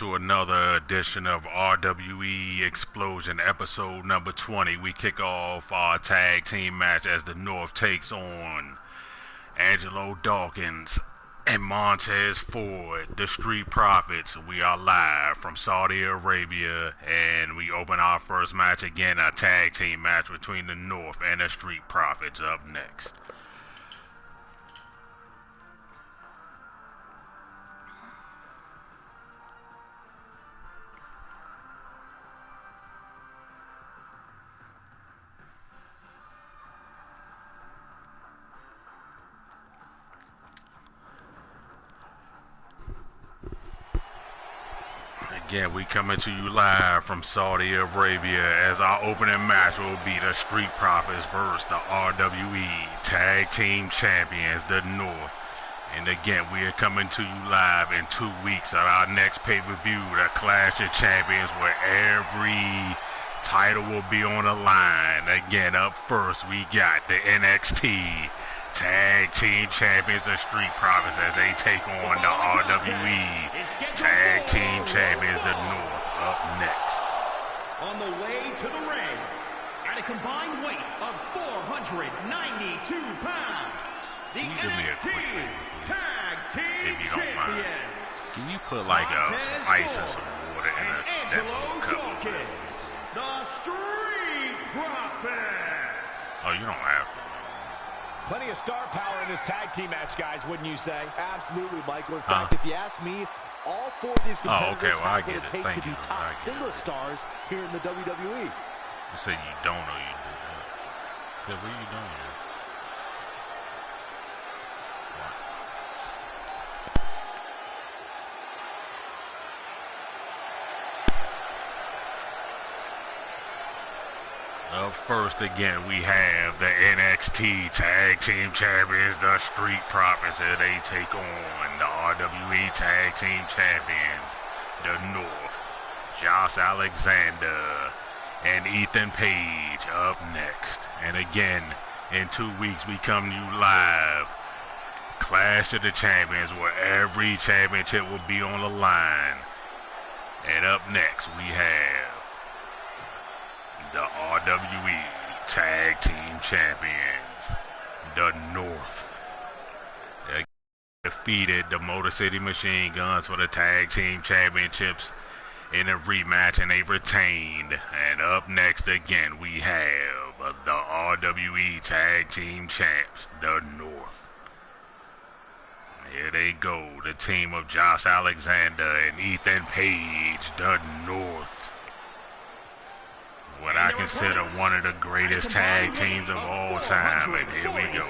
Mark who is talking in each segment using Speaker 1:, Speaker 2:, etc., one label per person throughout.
Speaker 1: to another edition of Rwe Xplosion, episode number 20. We kick off our tag team match as the North takes on Angelo Dawkins and Montez Ford, the Street Profits. We are live from Saudi Arabia, and we open our first match again, a tag team match between the North and the Street Profits up next. Again, we coming to you live from Saudi Arabia as our opening match will be the Street Profits versus the RWE Tag Team Champions, the North. And again, we are coming to you live in 2 weeks at our next pay-per-view, the Clash of Champions, where every title will be on the line. Again, up first, we got the NXT Tag Team Champions, the Street Profits, as they take on the RWE Tag Team Champions, the North, up next.
Speaker 2: On the way to the ring, at a combined weight of 492 pounds, the NXT Tag Team Champions.
Speaker 1: Can you put like some ice and some water in that little cup?
Speaker 2: The Street Profits.
Speaker 1: Oh, you don't have to.
Speaker 3: Plenty of star power in this tag team match, guys, wouldn't you say? Absolutely, Michael. In fact, if you ask me, all four of these competitors have what it takes to be top single stars here in the WWE.
Speaker 1: You say you don't know you do that. I said, what are you doing here? Up first, again, we have the NXT Tag Team Champions, the Street Profits, as they take on the RWE Tag Team Champions, the North. Josh Alexander and Ethan Page up next. And again, in 2 weeks, we come to you live. Clash of the Champions, where every championship will be on the line. And up next, we have the RWE Tag Team Champions, the North. They defeated the Motor City Machine Guns for the Tag Team Championships in a rematch, and they retained. And up next again, we have the RWE Tag Team Champs, the North. Here they go, the team of Josh Alexander and Ethan Page, the North. What I consider one of the greatest tag teams of all time, and here we go.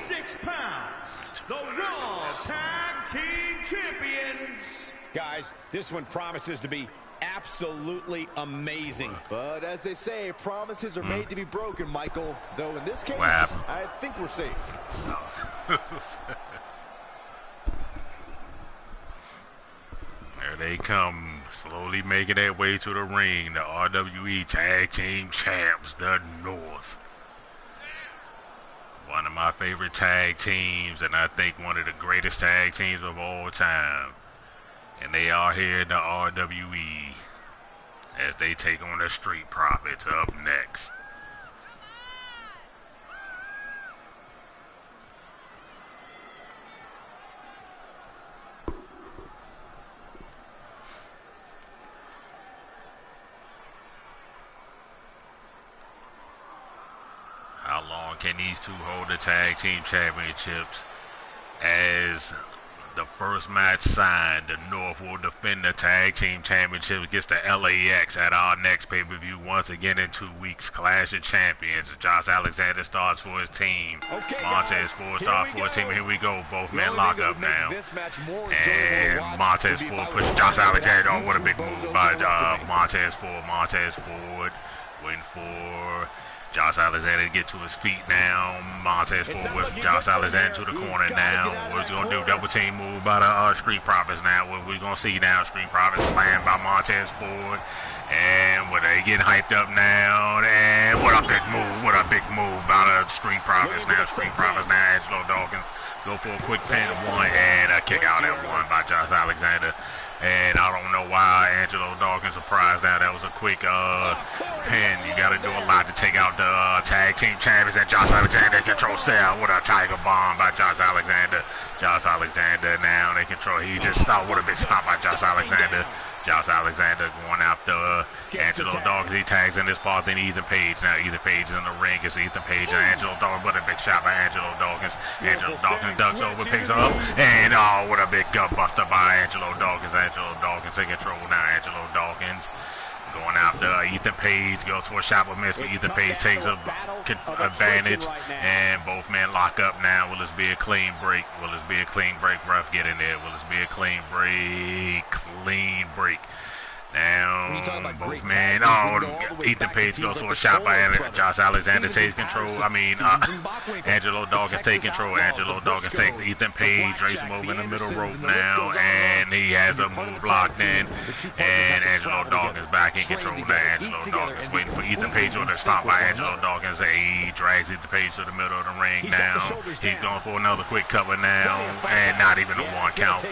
Speaker 2: The World Tag Team Champions.
Speaker 3: Guys, this one promises to be absolutely amazing. But as they say, promises are made to be broken, Michael. Though in this case, I think we're safe.
Speaker 1: There they come, slowly making their way to the ring, the RWE Tag Team Champs, the North. One of my favorite tag teams, and I think one of the greatest tag teams of all time. And they are here in the RWE as they take on the Street Profits up next. How long can these two hold the Tag Team Championships? As the first match signed, the North will defend the Tag Team Championship against the LAX at our next pay-per-view once again in 2 weeks. Clash of Champions. Josh Alexander starts for his team. Montez Ford starts for his team. Here we go. Both men lock up now. And Montez Ford pushes Josh Alexander. Oh, what a big move by Montez Ford. Montez Ford waiting for Josh Alexander to get to his feet now. Montez Ford with Josh Alexander to the corner now. What's he going to do? Double team move by the Street Profits now. What we're going to see now, Street Profits slammed by Montez. Montez Ford. And what they getting hyped up now. And what a big move. What a big move by the Street Profits now. Street Profits now. Angelo Dawkins go for a quick pin at 1 and a kick out at 1 by Josh Alexander. And I don't know why Angelo Dawkins surprised that. That was a quick pin. You got to do a lot to take out the tag team champions. And Josh Alexander control cell with a Tiger Bomb by Josh Alexander. Josh Alexander now they control. He just stopped with a big stop by Josh Alexander. Josh Alexander going after Angelo Dawkins. He tags in this part. Then Ethan Page. Now Ethan Page is in the ring. It's Ethan Page and Angelo Dawkins. What a big shot by Angelo Dawkins. Angelo Dawkins ducks over, picks up. And oh, what a big gut buster by Angelo Dawkins. Angelo Dawkins in control now. Angelo Dawkins going after Ethan Page. Goes for a shot but miss. But Ethan Page takes advantage. And both men lock up now. Will this be a clean break? Will this be a clean break? Ref, get in there. Will this be a clean break? Clean break. Now, both men. Oh, Ethan Page goes for a shot by Josh Alexander. Takes control. Angelo Dawkins takes control. Angelo Dawkins takes Ethan Page. Race him over in the middle rope now. And he has a move locked in. And Angelo Dawkins back in control now. Angelo Dawkins waiting for Ethan Page on the stop by Angelo Dawkins. He drags Ethan Page to the middle of the ring now. He's going for another quick cover now. And not even a 1 count.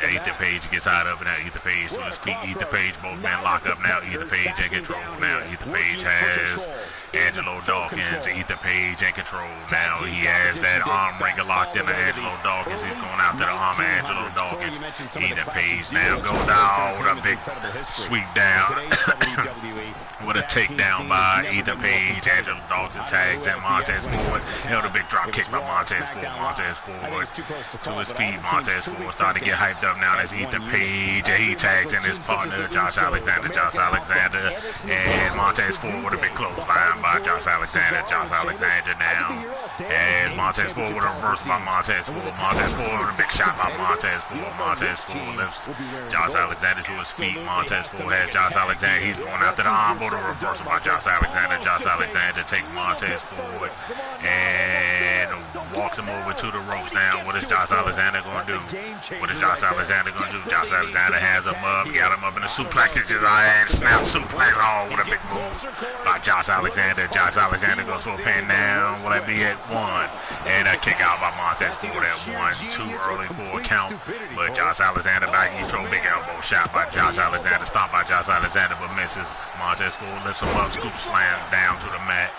Speaker 1: And Ethan Page gets out of it now. Ethan Page to his feet. Ethan Page. Both men lock up now. Ethan Page in control now. Ethan Page has Angelo Dawkins. Ethan Page in control now. He has that arm wringer locked into Angelo Dawkins. He's going after the arm of Angelo Dawkins. Ethan Page now goes out with a big sweep down. With a takedown by Ethan Page. Angelo Dawkins tags and Montez Ford. Held a big drop kick by Montez Ford. Montez Ford to his feet. Montez Ford starting to get hyped up now. That's Ethan Page. And he tags in his partner, Josh Alexander. Josh Alexander. And Montez Ford with a big clothesline by Josh Alexander. Josh Alexander now. And Montez Ford with a reverse by Montez Ford. Montez Ford with a big shot by Montez Ford. Montez Ford lifts Josh Alexander to his feet. Montez Ford has Josh Alexander. He's going after the arm. A reversal by Josh Alexander. Josh Alexander takes Montez Ford and walks him over to the ropes now. What is Josh Alexander going to do? What is Josh Alexander going to do? Josh Alexander has him up. Got him up in a suplex. And snap suplex. Oh, what a big move by Josh Alexander. Josh Alexander goes for a pin down. Will it be at 1? And a kick out by Montez Ford at 1. Too early for a count. But Josh Alexander back. He throw a big elbow shot by Josh Alexander. Stopped by Josh Alexander but misses. Montez Ford lifts him up, scoop slam down to the mat.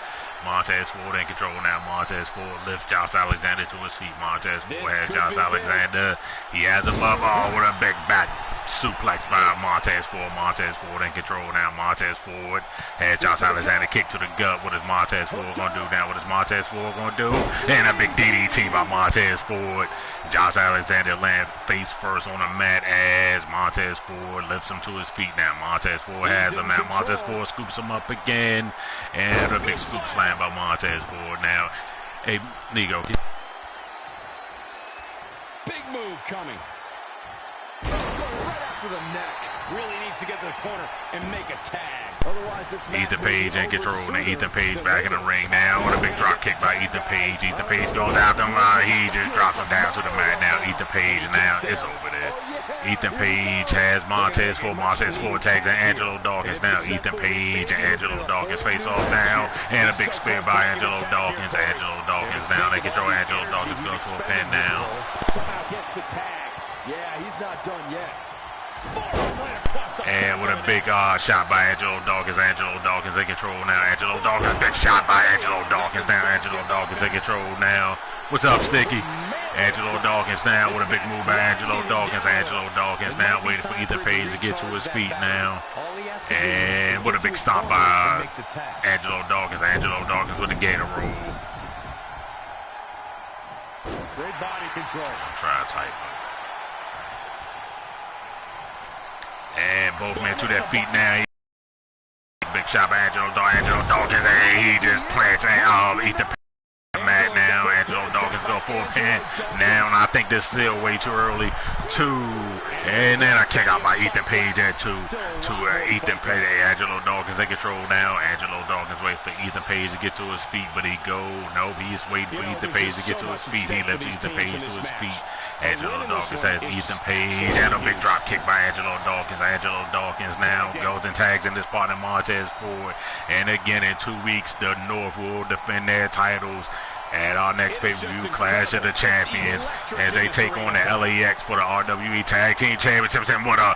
Speaker 1: Montez Ford in control now. Montez Ford lifts Josh Alexander to his feet. Montez Ford has Josh Alexander. He has him up. Oh, with a big back suplex by Montez Ford. Montez Ford in control now. Montez Ford has Josh Alexander kick to the gut. What is Montez Ford going to do now? What is Montez Ford going to do? And a big DDT by Montez Ford. Josh Alexander lands face first on the mat as Montez Ford lifts him to his feet now. Montez Ford has him now. Montez Ford scoops him up again. And a big scoop slam by Montez Ford now. Hey, Nigo.
Speaker 3: Big move coming. Right after the neck. Really needs to get to the corner and make a tag. Otherwise, this
Speaker 1: Ethan Page in control. Now Ethan Page back in the ring now with a big drop kick by Ethan Page. Ethan Page goes after him. He just drops him down to the mat now. Ethan Page now is over there. Ethan Page has Montez Ford. Montez Ford tags and Angelo Dawkins now. Ethan Page and Angelo Dawkins face off now. And a big spear by Angelo Dawkins. Angelo Dawkins now. They control Angelo Dawkins goes for a pin now.
Speaker 3: Somehow gets the tag. Yeah, he's not done yet.
Speaker 1: And with a big shot by Angelo Dawkins. Angelo Dawkins in control now. Angelo Dawkins, big shot by Angelo Dawkins now. Angelo Dawkins in control now. What's up, Sticky? Angelo Dawkins now with a big move by Angelo Dawkins. Angelo Dawkins now waiting for Ethan Page to get to his feet now. And with a big stomp by Angelo Dawkins. Angelo Dawkins with the gator roll.
Speaker 3: Great body control.
Speaker 1: Try to type. And both men to their feet now. Big shot by Angelo Dawkins. And he just plants Ethan mat now. Angelo Dawkins go for a pin now. And I think this is still way too early. 2. And then a kick out by Ethan Page at 2. To Ethan Page. Angelo Dawkins in control now. Angelo Dawkins waiting for Ethan Page to get to his feet. But he go. Nope. He's waiting for Ethan Page to get to his feet. He lifts Ethan Page to his feet. Angelo Dawkins has Ethan Page and a big drop kick by Angelo Dawkins. Angelo Dawkins now tags in this partner, Montez Ford. And again, in 2 weeks, the North will defend their titles at our next pay-per-view, Clash of the Champions, as they take on the LAX for the RWE Tag Team Championships. And what a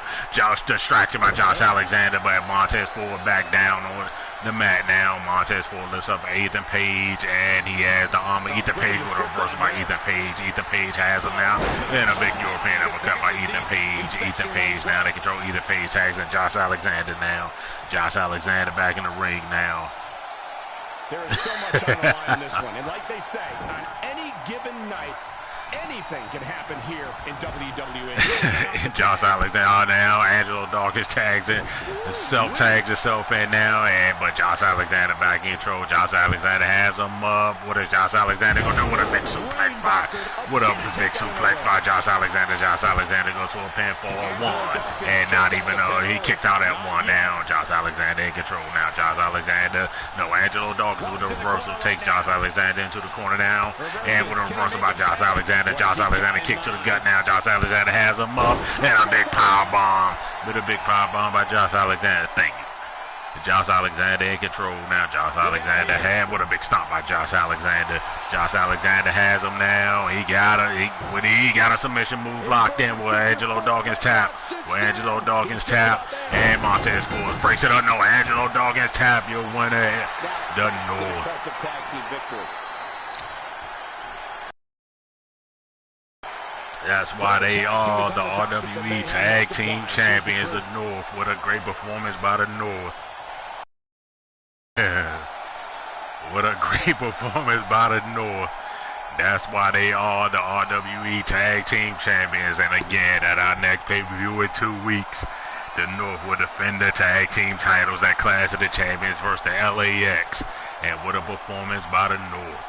Speaker 1: distraction by Josh Alexander, but Montez Ford back down on the mat now. Montez Ford lifts up Ethan Page, and he has the arm of Ethan Page with a reversal by Ethan Page. Ethan Page has him now, and a big European uppercut by Ethan Page. Ethan Page now, they control Ethan Page tags, and Josh Alexander now. Josh Alexander back in the ring now.
Speaker 3: There is so much on the line in this one. And like they say, on any given night, anything can happen here in WWE.
Speaker 1: Josh Alexander now. Angelo Dawkins tags in. Self-tags himself in now. But Josh Alexander back in control. Josh Alexander has him up. What is Josh Alexander going to do? With a big suplex by. What a big suplex by Josh Alexander. Josh Alexander goes to a pinfall 1. And not even, he kicks out at 1 now. Josh Alexander in control now. Josh Alexander. No, Angelo Dawkins with a reversal takes Josh Alexander into the corner now. And with a reversal by Josh Alexander. Josh Alexander kick to the gut now. Josh Alexander has him up. And a big power bomb. With a big power bomb by Josh Alexander. Thank you. Josh Alexander in control now. Josh Alexander had what a big stomp by Josh Alexander. Josh Alexander has him now. He got a submission move locked in with Angelo Dawkins tap. And Montez Ford breaks it up. No, Angelo Dawkins tap. Your winner, the North. That's why they are the RWE Tag Team Champions of North, with a great performance by the North. What a great performance by the North. That's why they are the RWE Tag Team Champions. And again, at our next pay-per-view in 2 weeks, the North will defend the Tag Team titles at Clash of the Champions versus the LAX. And what a performance by the North.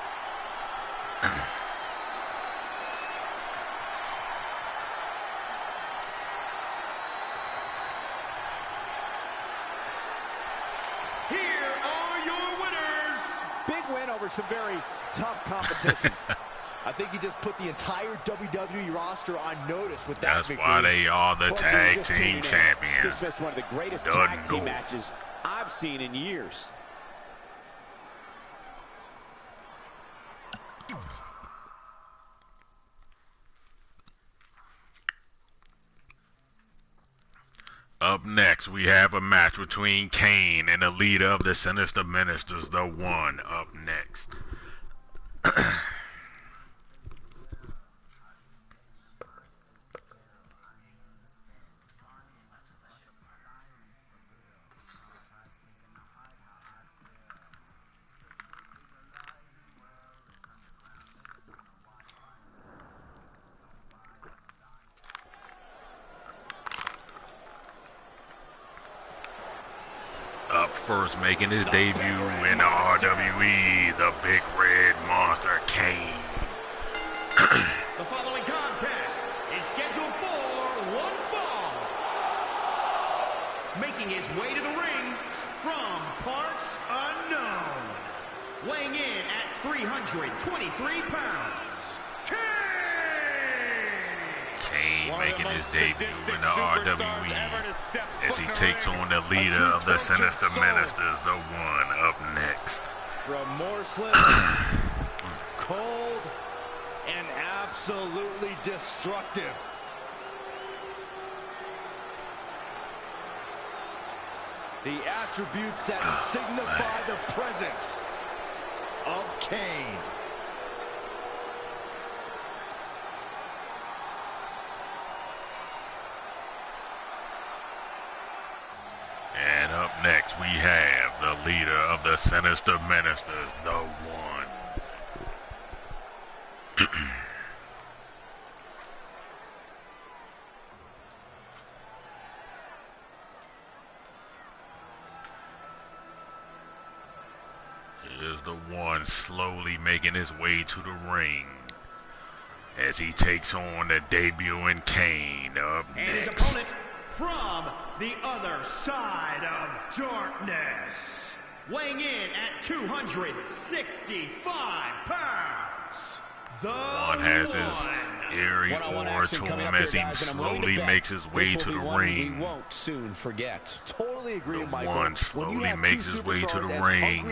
Speaker 3: Some very tough competition. I think he just put the entire WWE roster on notice with that victory.
Speaker 1: That's why they are the Tag Team Champions.
Speaker 3: This is one of the greatest tag team matches I've seen in years.
Speaker 1: Up next, we have a match between Kane and the leader of the Sinister Ministers, the One. Up next. First making his debut in the RWE, the Big Red Monster, Kane.
Speaker 2: The following contest is scheduled for one fall. Making his way to the ring from parts unknown. Weighing in at 323 pounds,
Speaker 1: Kane making his debut in the RWE as he takes on the leader of the Sinister Ministers, the One. Up next.
Speaker 3: Remorseless, cold, and absolutely destructive. The attributes that signify the presence of Kane.
Speaker 1: And up next, we have the leader of the Sinister Ministers, the One. Here's the One slowly making his way to the ring as he takes on the debuting Kane. Up next.
Speaker 2: And his opponent from the other side of darkness, weighing in at 265 pounds,
Speaker 1: One has this eerie aura to him as he slowly makes his way to the ring.
Speaker 3: Won't soon forget. Totally agree, Michael.
Speaker 1: One slowly makes his way to the ring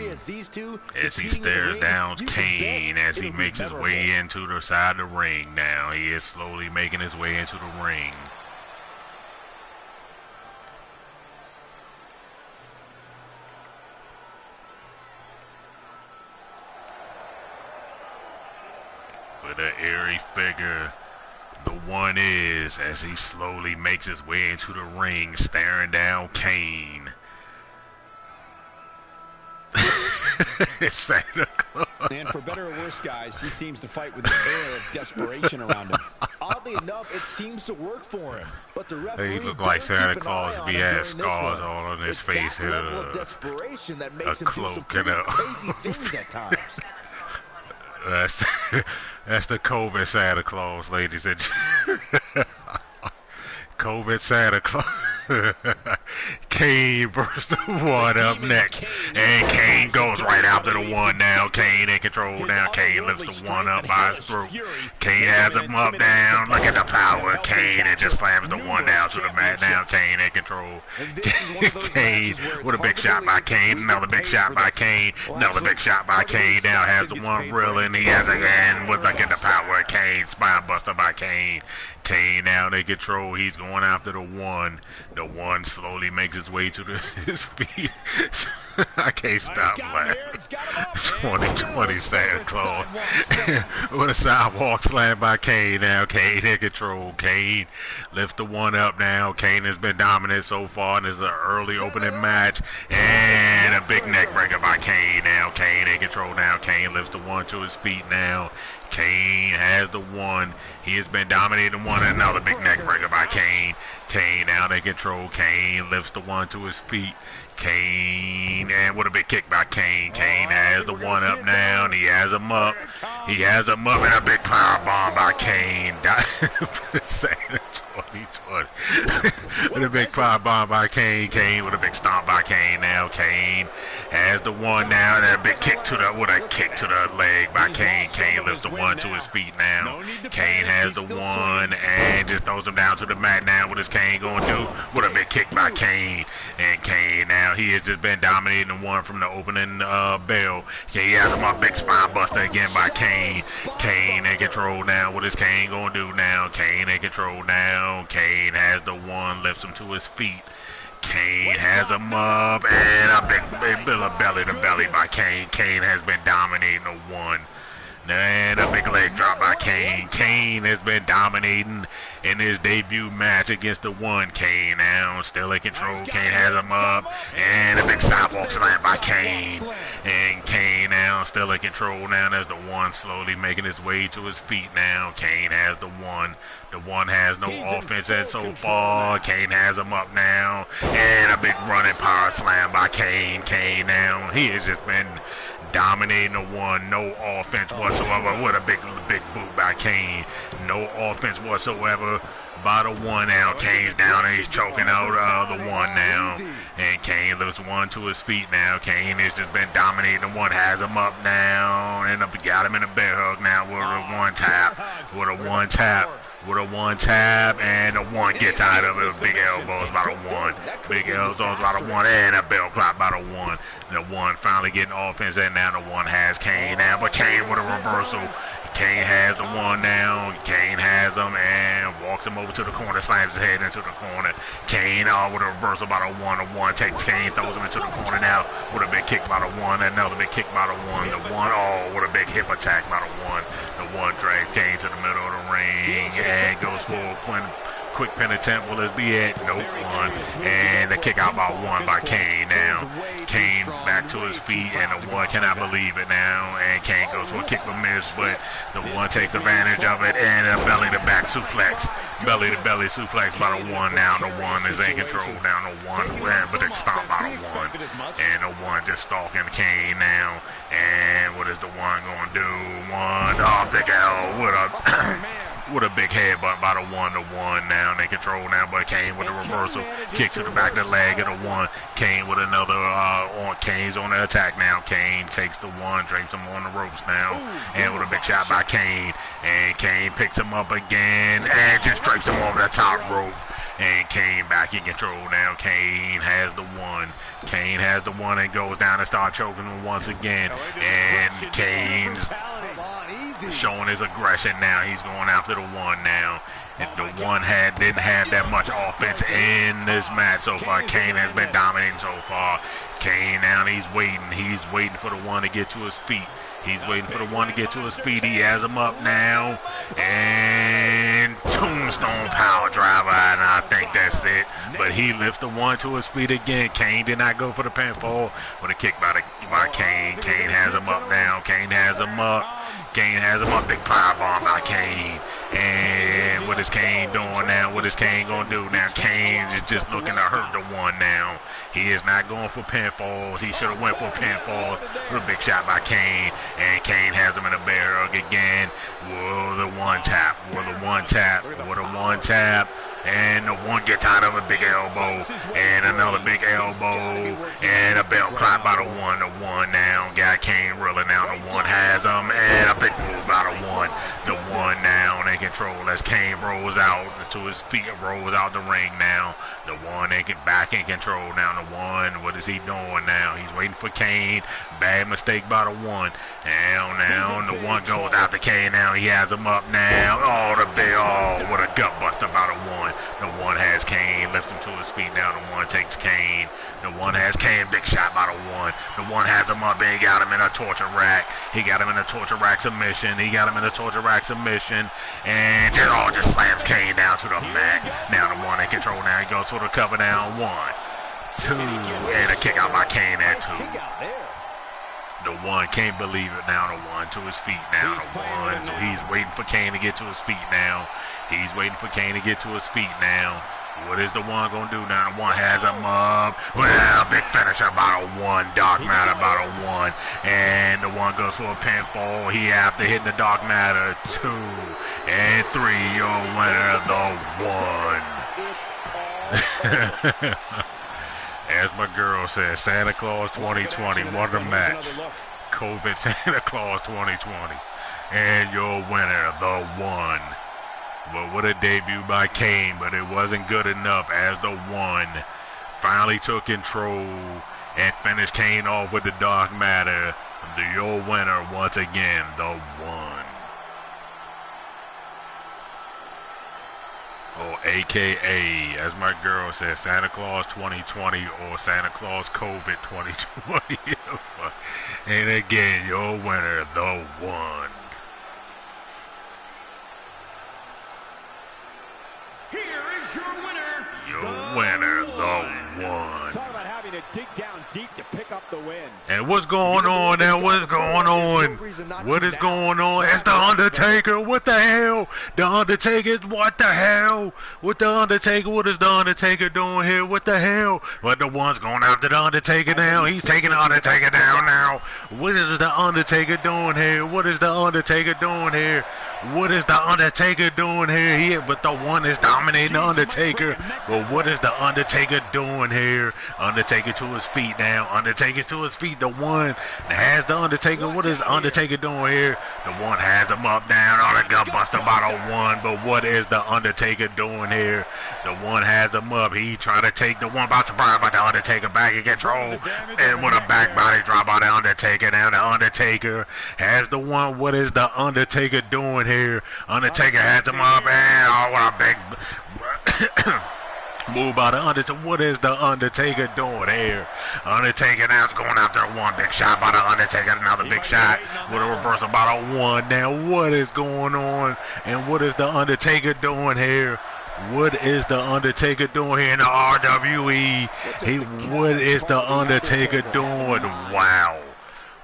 Speaker 1: as he stares down Kane as he makes his way into the side of the ring now. He is slowly making his way into the ring. With an eerie figure, the One is, as he slowly makes his way into the ring, staring down Kane. Santa Claus.
Speaker 3: And for better or worse, guys, he seems to fight with an air of desperation around him. Oddly enough, it seems to work for him. But the referee
Speaker 1: he looked like Santa Claus if he had scars all on his face.
Speaker 3: That level of desperation that makes him do some
Speaker 1: cloak and a
Speaker 3: crazy things at times.
Speaker 1: That's the COVID Santa Claus, ladies and gentlemen. COVID Santa Claus. Kane versus the One up next. And Kane goes right after the One now. Kane in control now. Kane lifts the One up by his throat. Kane has him up, down. Look at the power of Kane. And just slams the One down to the mat now. Kane in control. Kane with a big shot by Kane. Another big shot by Kane. Another big shot by Kane. Now has the One reeling. He has again with look at the power of Kane. Spine buster by Kane. Kane now in control. He's going after the One. The One slowly makes his way to his feet. I can't stop laughing. 2020 Santa Claus. With a sidewalk slam by Kane now. Kane in control. Kane lifts the One up now. Kane has been dominant so far in this early opening match. And a big neck breaker by Kane now. Kane in control now. Kane lifts the One to his feet now. Kane has the One. He has been dominating One. Another big neck breaker by Kane. Kane now in control. Kane lifts the One to his feet. Kane, and what a big kick by Kane. Kane has the One up now, and he has him up. He has him up, and a big power bomb by Kane. 2020. With a big power bomb by Kane. Kane with a big stomp by Kane now. Kane has the One now, and a big kick to the, with a kick to the leg by Kane. Kane lifts the One to his feet now. Kane has the One, and just throws him down to the mat now. What is Kane going to do? With a big kick by Kane. And Kane now, he has just been dominating the One from the opening bell. He has him up, big spine buster again by Kane. Kane in control now. What is Kane going to do now? Kane in control now. Kane has the One, lifts him to his feet. Kane has him up, and a big belly to belly by Kane. Kane has been dominating the One. And a big leg drop by Kane. Kane has been dominating in his debut match against the One. Kane now still in control. Kane has him up. And a big sidewalk slam by Kane. And Kane now still in control now. There's the One slowly making his way to his feet now. Kane has the One. The One has no offense and so far. Kane has him up now. And a big running power slam by Kane. Kane now, he has just been dominating the One. No offense whatsoever. What a big boot by Kane. No offense whatsoever by the One now. Kane's down and he's choking out the One now. And Kane lifts One to his feet now. Kane has just been dominating the One. Has him up now. And got him in a bear hug now with a one tap. With a one tap. With a one tap, and the One gets out of it. Big elbows by the One. Big elbows by the One, and a bell clap by the One. The One finally getting offense, and now the One has Kane now. But Kane with a reversal. Kane has the One now. Kane has him and walks him over to the corner, slams his head into the corner. Kane with a reversal by the One. The One takes Kane, throws him into the corner now with a big kick by the One. Another big kick by the One. The One, with a big hip attack by the One. The One drags Kane to the middle of the ring and goes for a quick pin attempt. Will this be it? Nope. One. And the kick out by One by Kane now. Kane back to his feet, and the One cannot believe it now. And Kane goes for a kick but miss, but the One takes advantage of it, and a belly-to-back suplex. Belly-to-belly suplex by the One now. The One is in control down the One, but it's stopped by the One. And the One just stalking Kane now. And what is the One going to do? One, big L with a with a big headbutt by the 1. Now they control now, but Kane with a reversal. Kick to the back of the leg of the 1. Kane with another Kane's on the attack now. Kane takes the 1, drapes him on the ropes now. And with a big shot by Kane. And Kane picks him up again and just drapes him over the top rope. And Kane back in control now. Kane has the 1. Kane has the 1 and goes down and starts choking him once again. And Kane's showing his aggression now. He's going after the 1 now. And the 1 didn't have that much offense in this match so far. Kane has been dominating so far. Kane now, he's waiting. He's waiting for the 1 to get to his feet. He's waiting for the 1 to get to his feet. He has him up now. And tombstone power driver. And I think that's it. But he lifts the 1 to his feet again. Kane did not go for the pinfall. With a kick by Kane. Kane has him up now. Kane has him up. Kane has him up. Big power bomb by Kane. And what is Kane doing now? What is Kane going to do now? Kane is just looking to hurt the 1 now. He is not going for pinfalls. He should have went for pinfalls. With a big shot by Kane. And Kane has him in a bear hug again. Will the 1 tap? Will the 1 tap? Will the 1 tap? And the 1 gets out of a big elbow. And another big elbow. And a belt clap by the 1. The 1 now got Kane reeling now. The 1 has him. And a big move by the 1. The 1 now in control as Kane rolls out to his feet. Rolls out the ring now. The 1 back in control now. The 1, what is he doing now? He's waiting for Kane. Bad mistake by the 1. Now the 1 goes out to Kane now. He has him up now. Oh, the big, what a gut buster by the 1. The 1 has Kane, lifts him to his feet now. The 1 takes Kane. The 1 has Kane, big shot by the 1. The 1 has him up and he got him in a torture rack. He got him in a torture rack submission. And just slams Kane down to the mat. Now the 1 in control now. He goes for the cover down. 1, 2, and a kick out by Kane at 2. The 1 can't believe it now. The 1 to his feet now. The 1, so he's waiting for Kane to get to his feet now. What is the 1 going to do now? The 1 has him up. Well, big finisher by the 1. Dark matter by the 1. And the 1 goes for a pinfall. He after hitting the dark matter. 2 and 3. Your winner, the 1. As my girl says, Santa Claus 2020. What a match. COVID Santa Claus 2020. And your winner, the 1. But what a debut by Kane, but it wasn't good enough as the 1 finally took control and finished Kane off with the dark matter. Your winner once again, the 1. Or AKA, as my girl says, Santa Claus 2020 or Santa Claus COVID 2020. And again, your winner, the 1. The 1.
Speaker 3: Talk about having to dig down deep to pick up the win.
Speaker 1: And what's going on now? What's going on? What is going on? It's the Undertaker. What the hell? The Undertaker. What the hell? What the Undertaker? What is the Undertaker doing here? What the hell? But the 1's going after the Undertaker now. He's taking the Undertaker down now. What is the Undertaker doing here? What is the Undertaker doing here? What is the Undertaker doing here? But the 1 is dominating the Undertaker. But what is the Undertaker doing here? Undertaker to his feet now. Undertaker to his feet. The 1 has the Undertaker. What is the Undertaker doing here? The 1 has him up down on a gut buster by the 1. But what is the Undertaker doing here? The 1 has him up. He trying to take the 1 by surprise, but the Undertaker back in control. And with a back body drop by the Undertaker. Now the Undertaker has the 1. What is the Undertaker doing here? Undertaker has him up, and what a big move by the Undertaker. What is the Undertaker doing here? Undertaker now is going after 1. Big shot by the Undertaker. Another big shot with a reversal by the 1. Now what is going on? And what is the Undertaker doing here? What is the Undertaker doing here in the RWE? What is the Undertaker doing? Wow.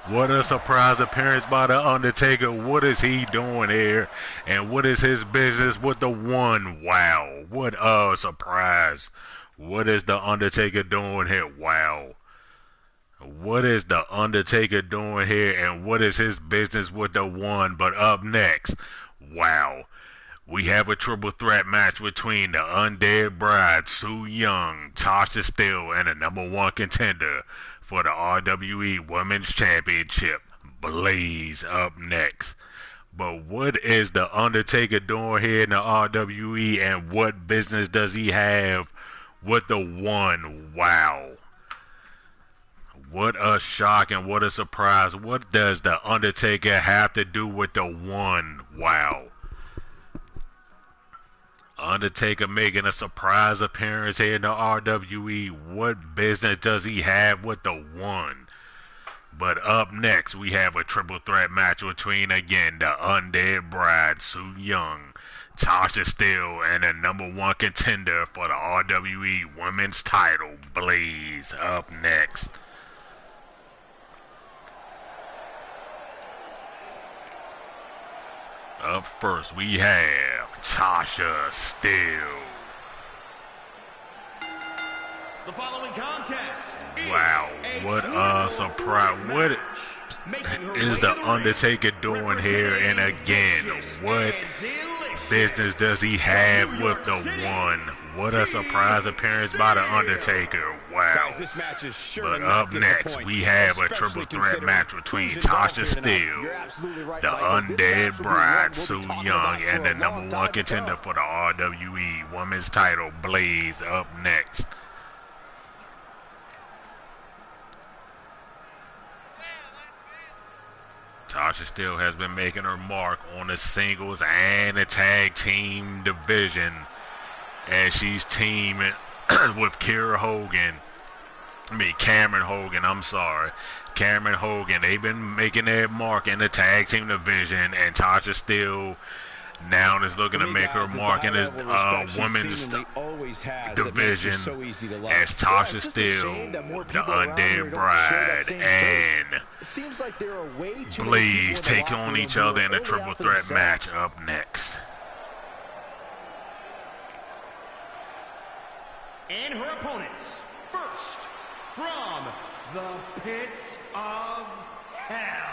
Speaker 1: What a surprise appearance by the Undertaker. What is he doing here? And what is his business with the 1? Wow. What a surprise. What is the Undertaker doing here? Wow. What is the Undertaker doing here? And what is his business with the 1? But up next, wow. we have a triple threat match between the Undead Bride, Su Yung, Tasha Steele, and the #1 contender for the RWE Women's Championship, Blaze, up next. But what is the Undertaker doing here in the RWE, and what business does he have with the One? Wow. What a shock and what a surprise. What does the Undertaker have to do with the One? Wow. Undertaker making a surprise appearance here in the RWE. What business does he have with the One? But up next, we have a triple threat match between, again, the Undead Bride, Su Yung, Tasha Steele, and the #1 contender for the RWE Women's title, Blaze, up next. Up first, we have Tasha Steele.
Speaker 2: The following contest is
Speaker 1: wow, what a surprise. What is the Undertaker doing here? And again, what business does he have with the One? What a surprise appearance by the Undertaker. Wow. But up next, we have a triple threat match between Tasha Steele, the Undead Bride, Su Yung, and the #1 contender for the RWE Women's title, Blaze, up next. Tasha Steele has been making her mark on the singles and the tag team division, as she's teaming with Cameron Hogan, I'm sorry. Cameron Hogan. They've been making their mark in the tag team division, and Tasha Steele now is looking to make her mark in this women's division as Tasha Steele, the Undead Bride, and Blaze take on each other in a triple threat match up next.
Speaker 2: And her opponents, first, from the pits of hell.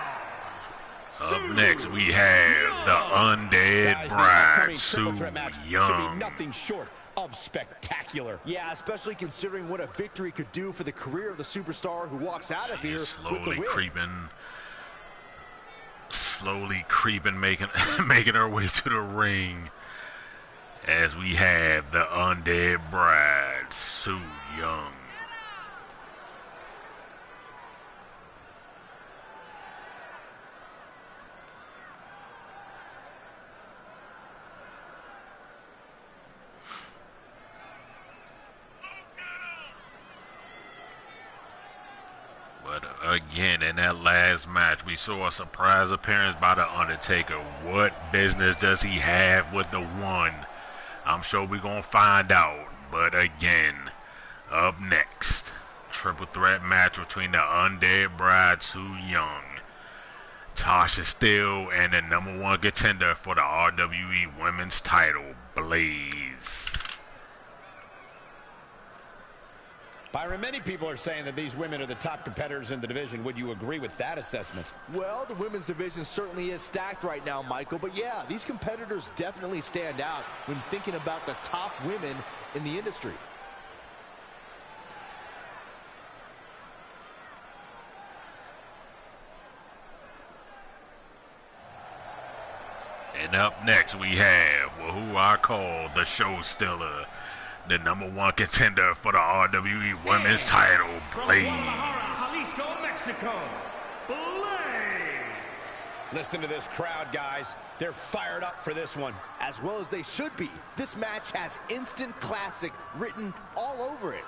Speaker 1: Up next, we have the Undead Bride, Su Yung.
Speaker 3: Nothing short of spectacular. Yeah, especially considering what a victory could do for the career of the superstar who walks out of here
Speaker 1: slowly creeping, making her way to the ring. As we have the Undead Bride, Su Yung. But again, in that last match, we saw a surprise appearance by the Undertaker. What business does he have with the One? I'm sure we're going to find out. But again, up next, triple threat match between the Undead Bride, Su Yung, Tasha Steele, and the #1 contender for the RWE Women's title, Blaze.
Speaker 3: Byron, many people are saying that these women are the top competitors in the division. Would you agree with that assessment? Well, the women's division certainly is stacked right now, Michael. But yeah, these competitors definitely stand out when thinking about the top women in the industry.
Speaker 1: And up next we have who I call the show stealer, the #1 contender for the RWE Women's title, Blaze.
Speaker 2: Jalisco, Mexico, Blaze.
Speaker 3: Listen to this crowd, guys. They're fired up for this one. As well as they should be. This match has instant classic written all over it.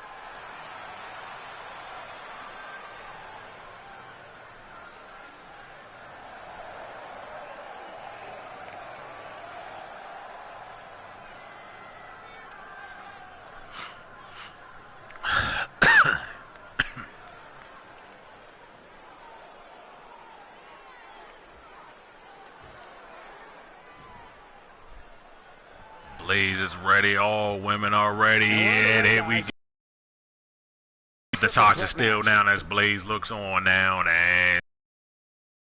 Speaker 1: Blaze is ready. All women are ready. And here we go. The Tasha Steele down as Blaze looks on now, and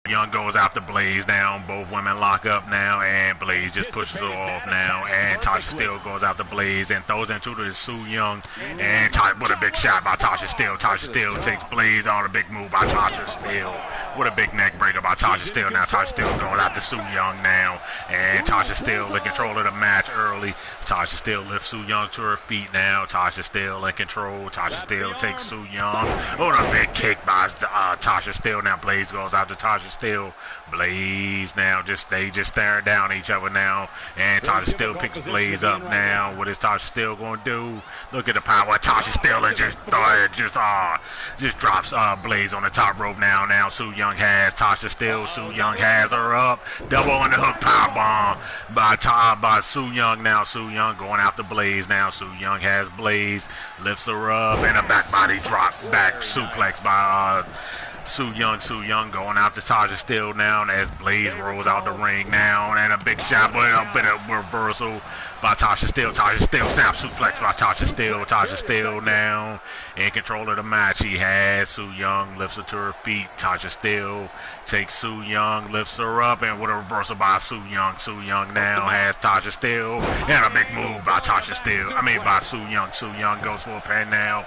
Speaker 1: Young goes after Blaze now. Both women lock up now, and Blaze just pushes her off now. And Tasha Steele goes after Blaze and throws into the Su Yung. And what a big shot by Tasha Steele. Tasha Steele takes Blaze on a big move by Tasha Steele. What a big neck breaker by Tasha Steele. Now Tasha Steele going after Su Yung now. And Tasha Steele in control of the match early. Tasha Steele lifts Su Yung to her feet now. Tasha Steele in control. Tasha Steele takes Su Yung. What a big kick by Tasha Steele. Now Blaze goes after Tasha Steele. Blaze now they just staring down at each other now, and Tasha Steele picks Blaze up now. What is Tasha Steele going to do? Look at the power of Tasha Steele, and just drops Blaze on the top rope now. Now Su Yung has Tasha Steele. Su Yung has her up. Double on the hook power bomb by Su Yung. Now Su Yung going after Blaze. Now Su Yung has Blaze, lifts her up, and a back body drop back suplex by Su Yung going out to Tasha Steele now as Blaze rolls out the ring now, and a big shot, but a bit of reversal by Tasha Steele. Tasha Steele snap suplex by Tasha Steele. Tasha Steele now in control of the match. He has Su Yung, lifts her to her feet. Tasha Steele takes Su Yung, lifts her up, and with a reversal by Su Yung. Su Yung now has Tasha Steele, and a big move by Tasha Steele. By Su Yung. Su Yung goes for a pin now.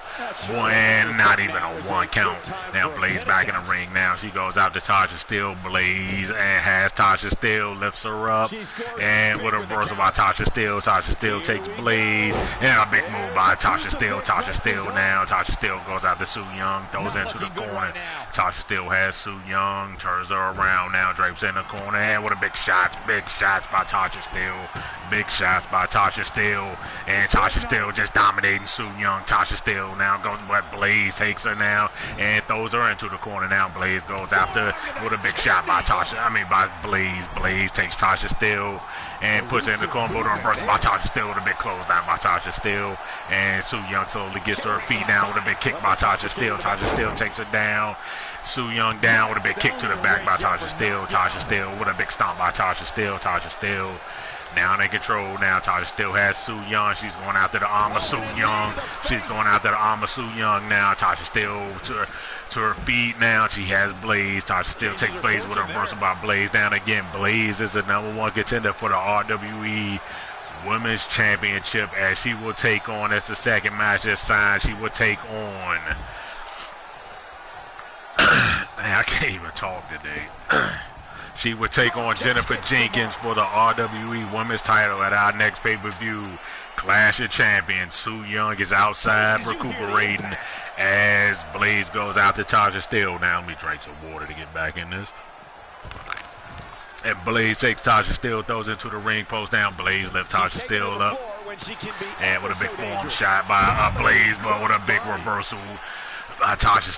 Speaker 1: Not even a one count. Now Blaze back in the ring now. She goes out to Tasha Steele. Blaze and has Tasha Steele, lifts her up, and with a reversal by Tasha Steele. Tasha Steele takes Blaze, and a big move by Tasha Steele. Tasha Steele now. Tasha Steele goes out to Su Yung, throws into the corner. Tasha Steele has Su Yung, turns her around now, drapes in the corner, and with a big shots by Tasha Steele. Big shots by Tasha Steele, and Tasha Steele just dominating Su Yung. Tasha Steele now goes, but Blaze takes her now and throws her into the corner now. Blaze goes after with a big shot by by Blaze. Blaze takes Tasha Steele and puts her in the corner, but a reversal by Tasha Steele with a big close down by Tasha Steele. And Su Yung slowly gets to her feet now with a big kick by Tasha Steele. Tasha Steele takes her down. Su Yung down with a big kick to the back by Tasha Steele. Tasha Steele with a big stomp by Tasha Steele. Tasha Steele now in control now. Tasha Steele has Su Yung. She's going after the arm of Su Yung. Now. Tasha Steele to her feet now. She has Blaze. Tasha Steele takes Blaze with a reversal by Blaze down again. Blaze is the #1 contender for the RWE Women's Championship, as she will take on, as the second match is signed, she will take on man, I can't even talk today. She would take on Jennifer Jenkins for the RWE Women's title at our next pay-per-view, Clash of Champions. Su Yung is outside recuperating as Blaze goes out to Tasha Steele. Now let me drink some water to get back in this. And Blaze takes Tasha Steele, throws into the ring post down. Blaze lifts Tasha Steele up, and with a big forearm shot by Blaze, but with a big reversal Tasha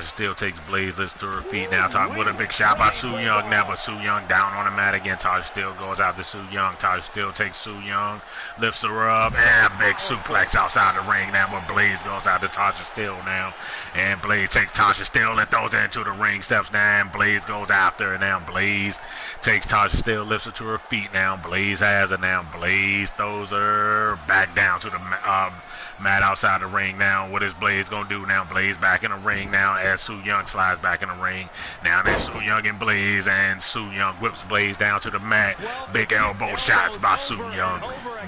Speaker 1: Steele takes Blaze, lifts to her feet now. With a big shot by Su Yung now, but Su Yung down on the mat again. Tasha Steele goes after Su Yung. Tasha Steele takes Su Yung, lifts her up, and a big suplex outside the ring now, but Blaze goes after Tasha Steele now. And Blaze takes Tasha Steele and throws her into the ring steps now, and Blaze goes after her now. Blaze takes Tasha Steele, lifts her to her feet now. Blaze has her now. Blaze throws her back down to the mat outside the ring now. What is Blaze going to do now? Blaze back in the ring now as Su Yung slides back in the ring. Now there's Su Yung and Blaze, and Su Yung whips Blaze down to the mat. Big elbow shots by Su Yung.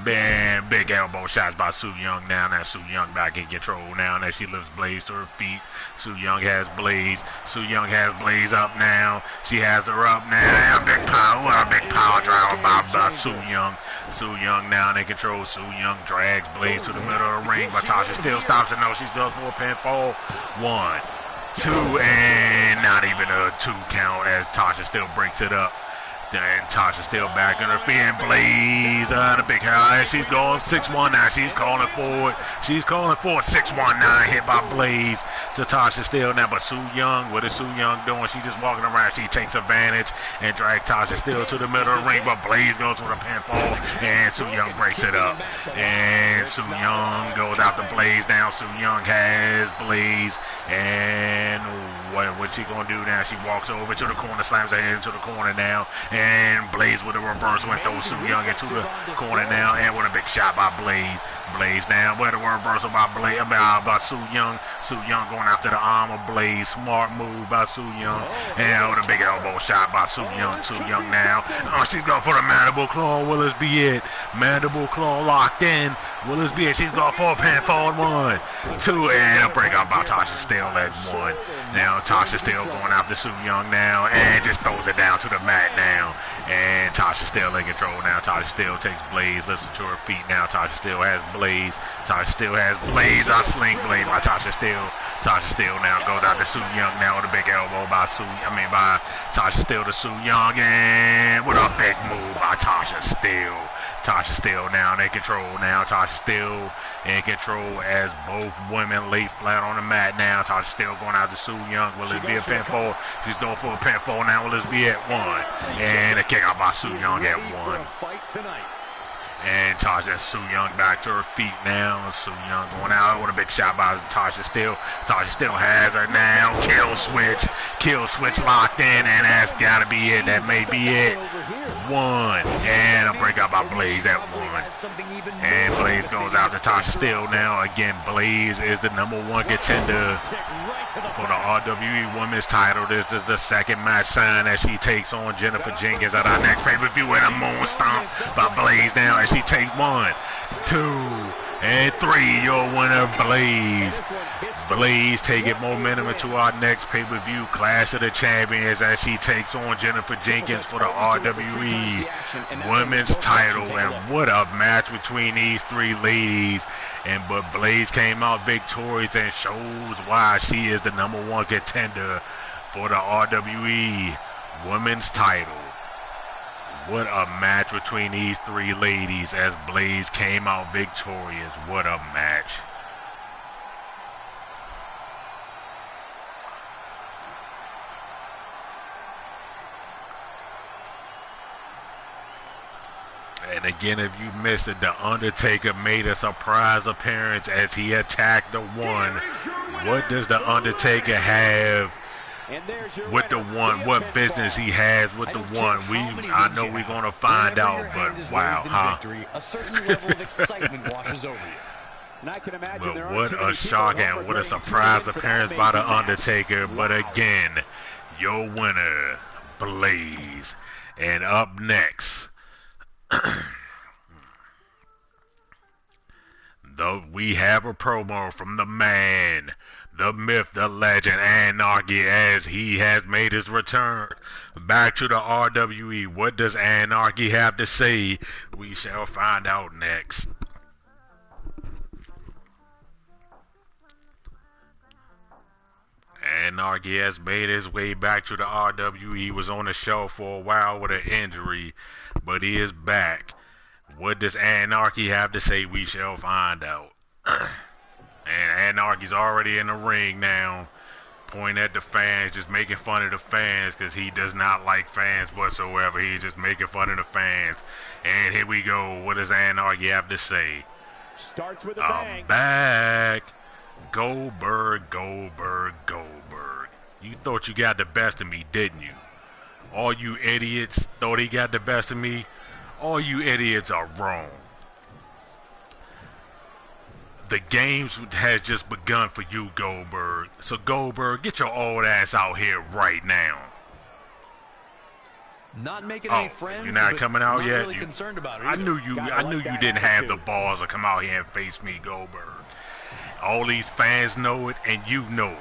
Speaker 1: Big elbow shots by Su Yung now. Now Su Yung back in control now as she lifts Blaze to her feet. Su Yung has Blaze. Su Yung has Blaze up now. She has her up now. A big power driver by Su Yung. Su Yung now in control. Su Yung drags Blaze to the middle of the ring, but Tasha Steele stops her. No, she's going for a pinfall. 1, 2, and not even a 2 count as Tasha Steele breaks it up. Then Tasha Steele back on her feet, and Blaze the big high. She's going 6-1 now. She's calling for it. She's calling for a 6-1-9 hit by Blaze to Tasha Steele now. But Su Yung, what is Su Yung doing? She's just walking around. She takes advantage and drags Tasha Steele to the middle of the ring. But Blaze goes with a pinfall, and Su Yung breaks it up. And Su Yung goes out to Blaze now. Su Yung has Blaze, and what she gonna do now? She walks over to the corner, slams her head into the corner now, and Blaze with a reversal and throws Su Yung into the corner now, and with a big shot by Blaze. Blaze now with a reversal by Blaze, by Su Yung. Su Yung going after the arm of Blaze. Smart move by Su Yung, and with a big elbow shot by Su Yung. Su Yung now, she's going for the mandible claw. Will this be it? Mandible claw locked in. Will this be it? She's going for a pinfall. 1, 2, and a breakout by Tasha Steele at 1. Now Tasha Steele going after Su Yung now, and just throws it down to the mat now. And Tasha Steele in control now. Tasha Steele takes Blaze, lifts her to her feet now. Tasha Steele has Blaze. Tasha Steele has Blaze. A sling blade by Tasha Steele. Tasha Steele now goes out to Su Yung now with a big elbow by Tasha Steele to Su Yung, and with a big move by Tasha Steele. Tasha Steele now in control now. Tasha Steele in control as both women lay flat on the mat now. Tasha Steele going out to Su Yung. Will it be a pinfall? She's going for a pinfall now. Will this be at 1? And a kick out by Su Yung at 1. And Su Yung back to her feet now. Su Yung going out with a big shot by Tasha Steele. Tasha Steele has her now. Kill switch. Kill switch locked in, and that's got to be it. That may be it. 1. And a breakout by Blaze at 1. And Blaze goes out to Tasha Steele now. Again, Blaze is the #1 contender for the RWE Women's title. This is the second match sign as she takes on Jennifer Jenkins at our next pay-per-view with a moon stomp by Blaze now as she takes 1, 2, and 3. Your winner, Blaze. Blaze taking momentum into our next pay-per-view, Clash of the Champions, as she takes on Jennifer Jenkins for the RWE Women's title. And what a match between these 3 ladies. But Blaze came out victorious and shows why she is the #1 contender for the RWE Women's title. What a match between these 3 ladies as Blaze came out victorious. What a match. And again, if you missed it, The Undertaker made a surprise appearance as he attacked the One. What does The Undertaker have with the One? What business he has with the One? I know we're going to find out, but wow, huh?
Speaker 2: A certain level of excitement washes over you. And I can imagine
Speaker 1: but what a shock and what a surprise appearance by The Undertaker. But again, your winner, Blaze. And up next, we have a promo from the man, the myth, the legend, Anarchy, as he has made his return back to the RWE. What does Anarchy have to say? We shall find out next. Anarchy has made his way back to the RWE. He was on the show for a while with an injury, but he is back. What does Anarchy have to say? We shall find out. And Anarchy's already in the ring now, pointing at the fans, just making fun of the fans because he does not like fans whatsoever. He's just making fun of the fans. And here we go. What does Anarchy have to say?
Speaker 3: Starts with a bang.
Speaker 1: I'm back. Goldberg, Goldberg, Goldberg. You thought you got the best of me, didn't you? All you idiots thought he got the best of me. All you idiots are wrong. The games has just begun for you, Goldberg. So Goldberg, get your old ass out here right now.
Speaker 2: Not making any friends.
Speaker 1: You're not coming out
Speaker 2: not
Speaker 1: yet.
Speaker 2: Really concerned about it.
Speaker 1: I knew you didn't have the balls to come out here and face me, Goldberg. All these fans know it, and you know it.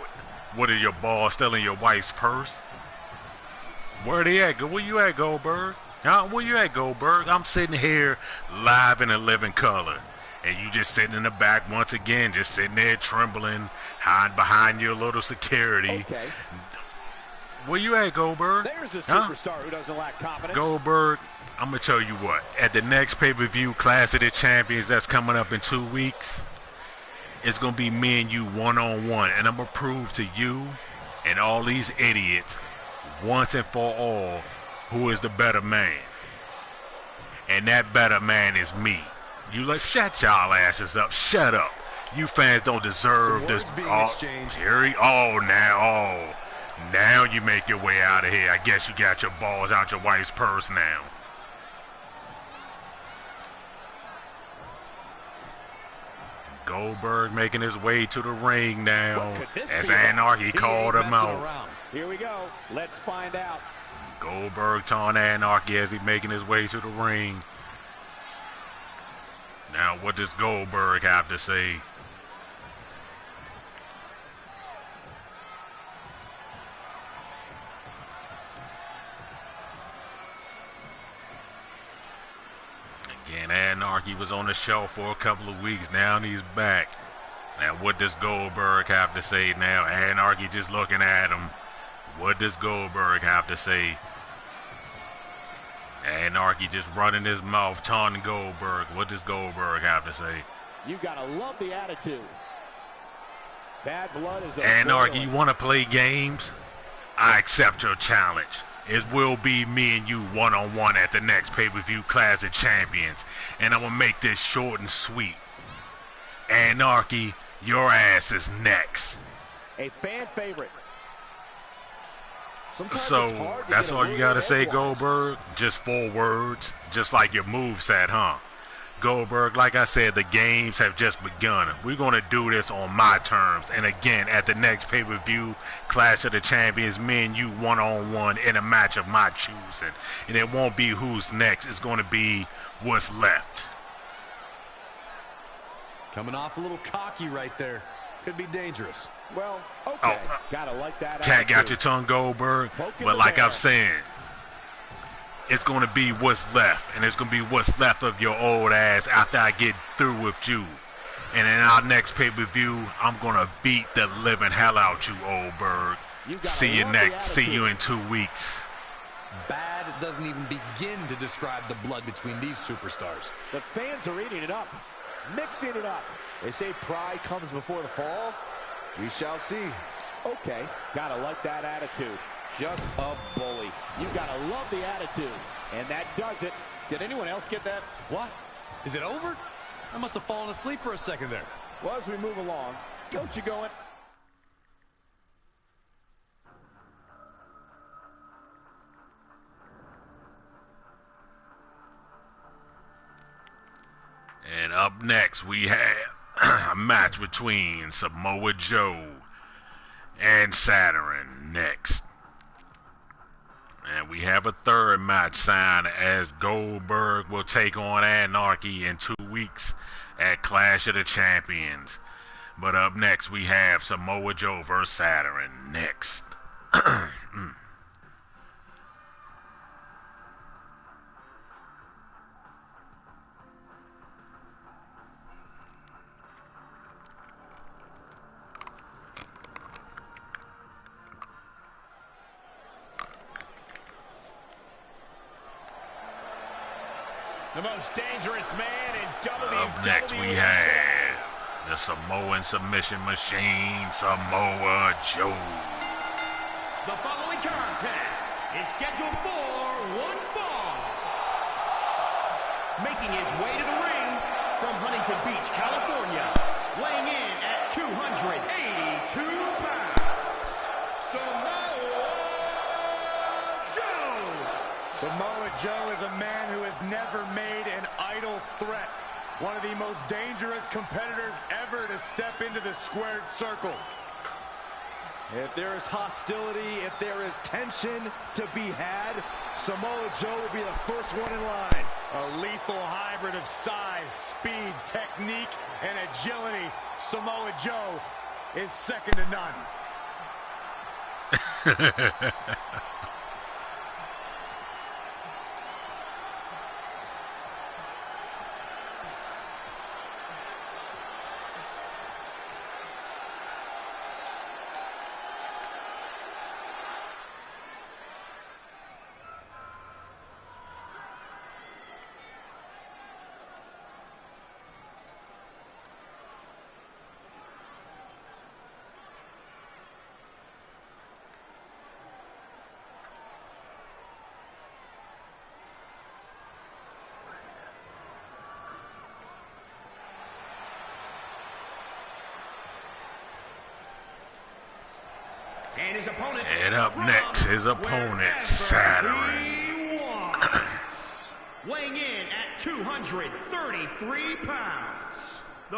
Speaker 1: What are your balls still in your wife's purse? Where they at? Where you at, Goldberg? Huh? Where you at, Goldberg? I'm sitting here live in a living color. And you just sitting in the back once again, just sitting there trembling, hiding behind your little security.
Speaker 3: Okay.
Speaker 1: Where you at, Goldberg?
Speaker 3: There's a superstar who doesn't lack confidence.
Speaker 1: Goldberg, I'm going to tell you what. At the next pay-per-view, Clash of the Champions that's coming up in 2 weeks, it's going to be me and you one-on-one. And I'm going to prove to you and all these idiots, once and for all, who is the better man. And that better man is me. You shut y'all asses up. Shut up. You fans don't deserve this. Now you make your way out of here. I guess you got your balls out your wife's purse now. Goldberg making his way to the ring now as Anarchy called him out.
Speaker 3: Here we go. Let's find out.
Speaker 1: Goldberg taunting Anarchy as he's making his way to the ring. Now what does Goldberg have to say? Again, Anarchy was on the shelf for a couple of weeks. Now he's back. Now what does Goldberg have to say now? Anarchy just looking at him. What does Goldberg have to say? Anarchy just running his mouth, taunting Goldberg. What does Goldberg have to say?
Speaker 3: You gotta love the attitude. Bad blood is
Speaker 1: Anarchy, you want to play games? I accept your challenge. It will be me and you one-on-one at the next pay-per-view Clash of Champions. And I'm going to make this short and sweet. Anarchy, your ass is next.
Speaker 3: A fan favorite.
Speaker 1: So that's all you got to say, Goldberg? Just 4 words? Just like your moveset, huh? Goldberg, like I said, the games have just begun. We're going to do this on my terms. And again, at the next pay-per-view, Clash of the Champions, me and you one-on-one in a match of my choosing. And it won't be who's next. It's going to be what's left.
Speaker 4: Coming off a little cocky right there. Could be dangerous.
Speaker 3: Well, okay. Gotta like that.
Speaker 1: Cat got your tongue, Goldberg. But like I'm saying, it's going to be what's left. And it's going to be what's left of your old ass after I get through with you. And in our next pay-per-view, I'm going to beat the living hell out you, old bird. See you next. See you in 2 weeks.
Speaker 4: Bad doesn't even begin to describe the blood between these superstars.
Speaker 3: The fans are eating it up. Mixing it up. They say pride comes before the fall. We shall see. Okay, gotta like that attitude. Just a bully. You gotta love the attitude. And that does it. Did anyone else get that?
Speaker 4: What? Is it over? I must have fallen asleep for a second there.
Speaker 3: Well, as we move along, don't you go in.
Speaker 1: And up next, we have a match between Samoa Joe and Saturn next. And we have a third match signed as Goldberg will take on Anarchy in 2 weeks at Clash of the Champions. But up next, we have Samoa Joe versus Saturn next.
Speaker 3: The most dangerous man in WWE.
Speaker 1: Up next, we have the Samoan submission machine, Samoa Joe.
Speaker 2: The following contest is scheduled for one fall. Making his way to the ring from Huntington Beach, California, weighing in at 282 pounds, Samoa Joe.
Speaker 5: Samoa Joe is a man who has never made an idle threat. One of the most dangerous competitors ever to step into the squared circle.
Speaker 3: If there is hostility, if there is tension to be had, Samoa Joe will be the first one in line.
Speaker 5: A lethal hybrid of size, speed, technique, and agility. Samoa Joe is second to none.
Speaker 2: And his opponent.
Speaker 1: And up next, his opponent, Saturn.
Speaker 2: Weighing in at 233 pounds, the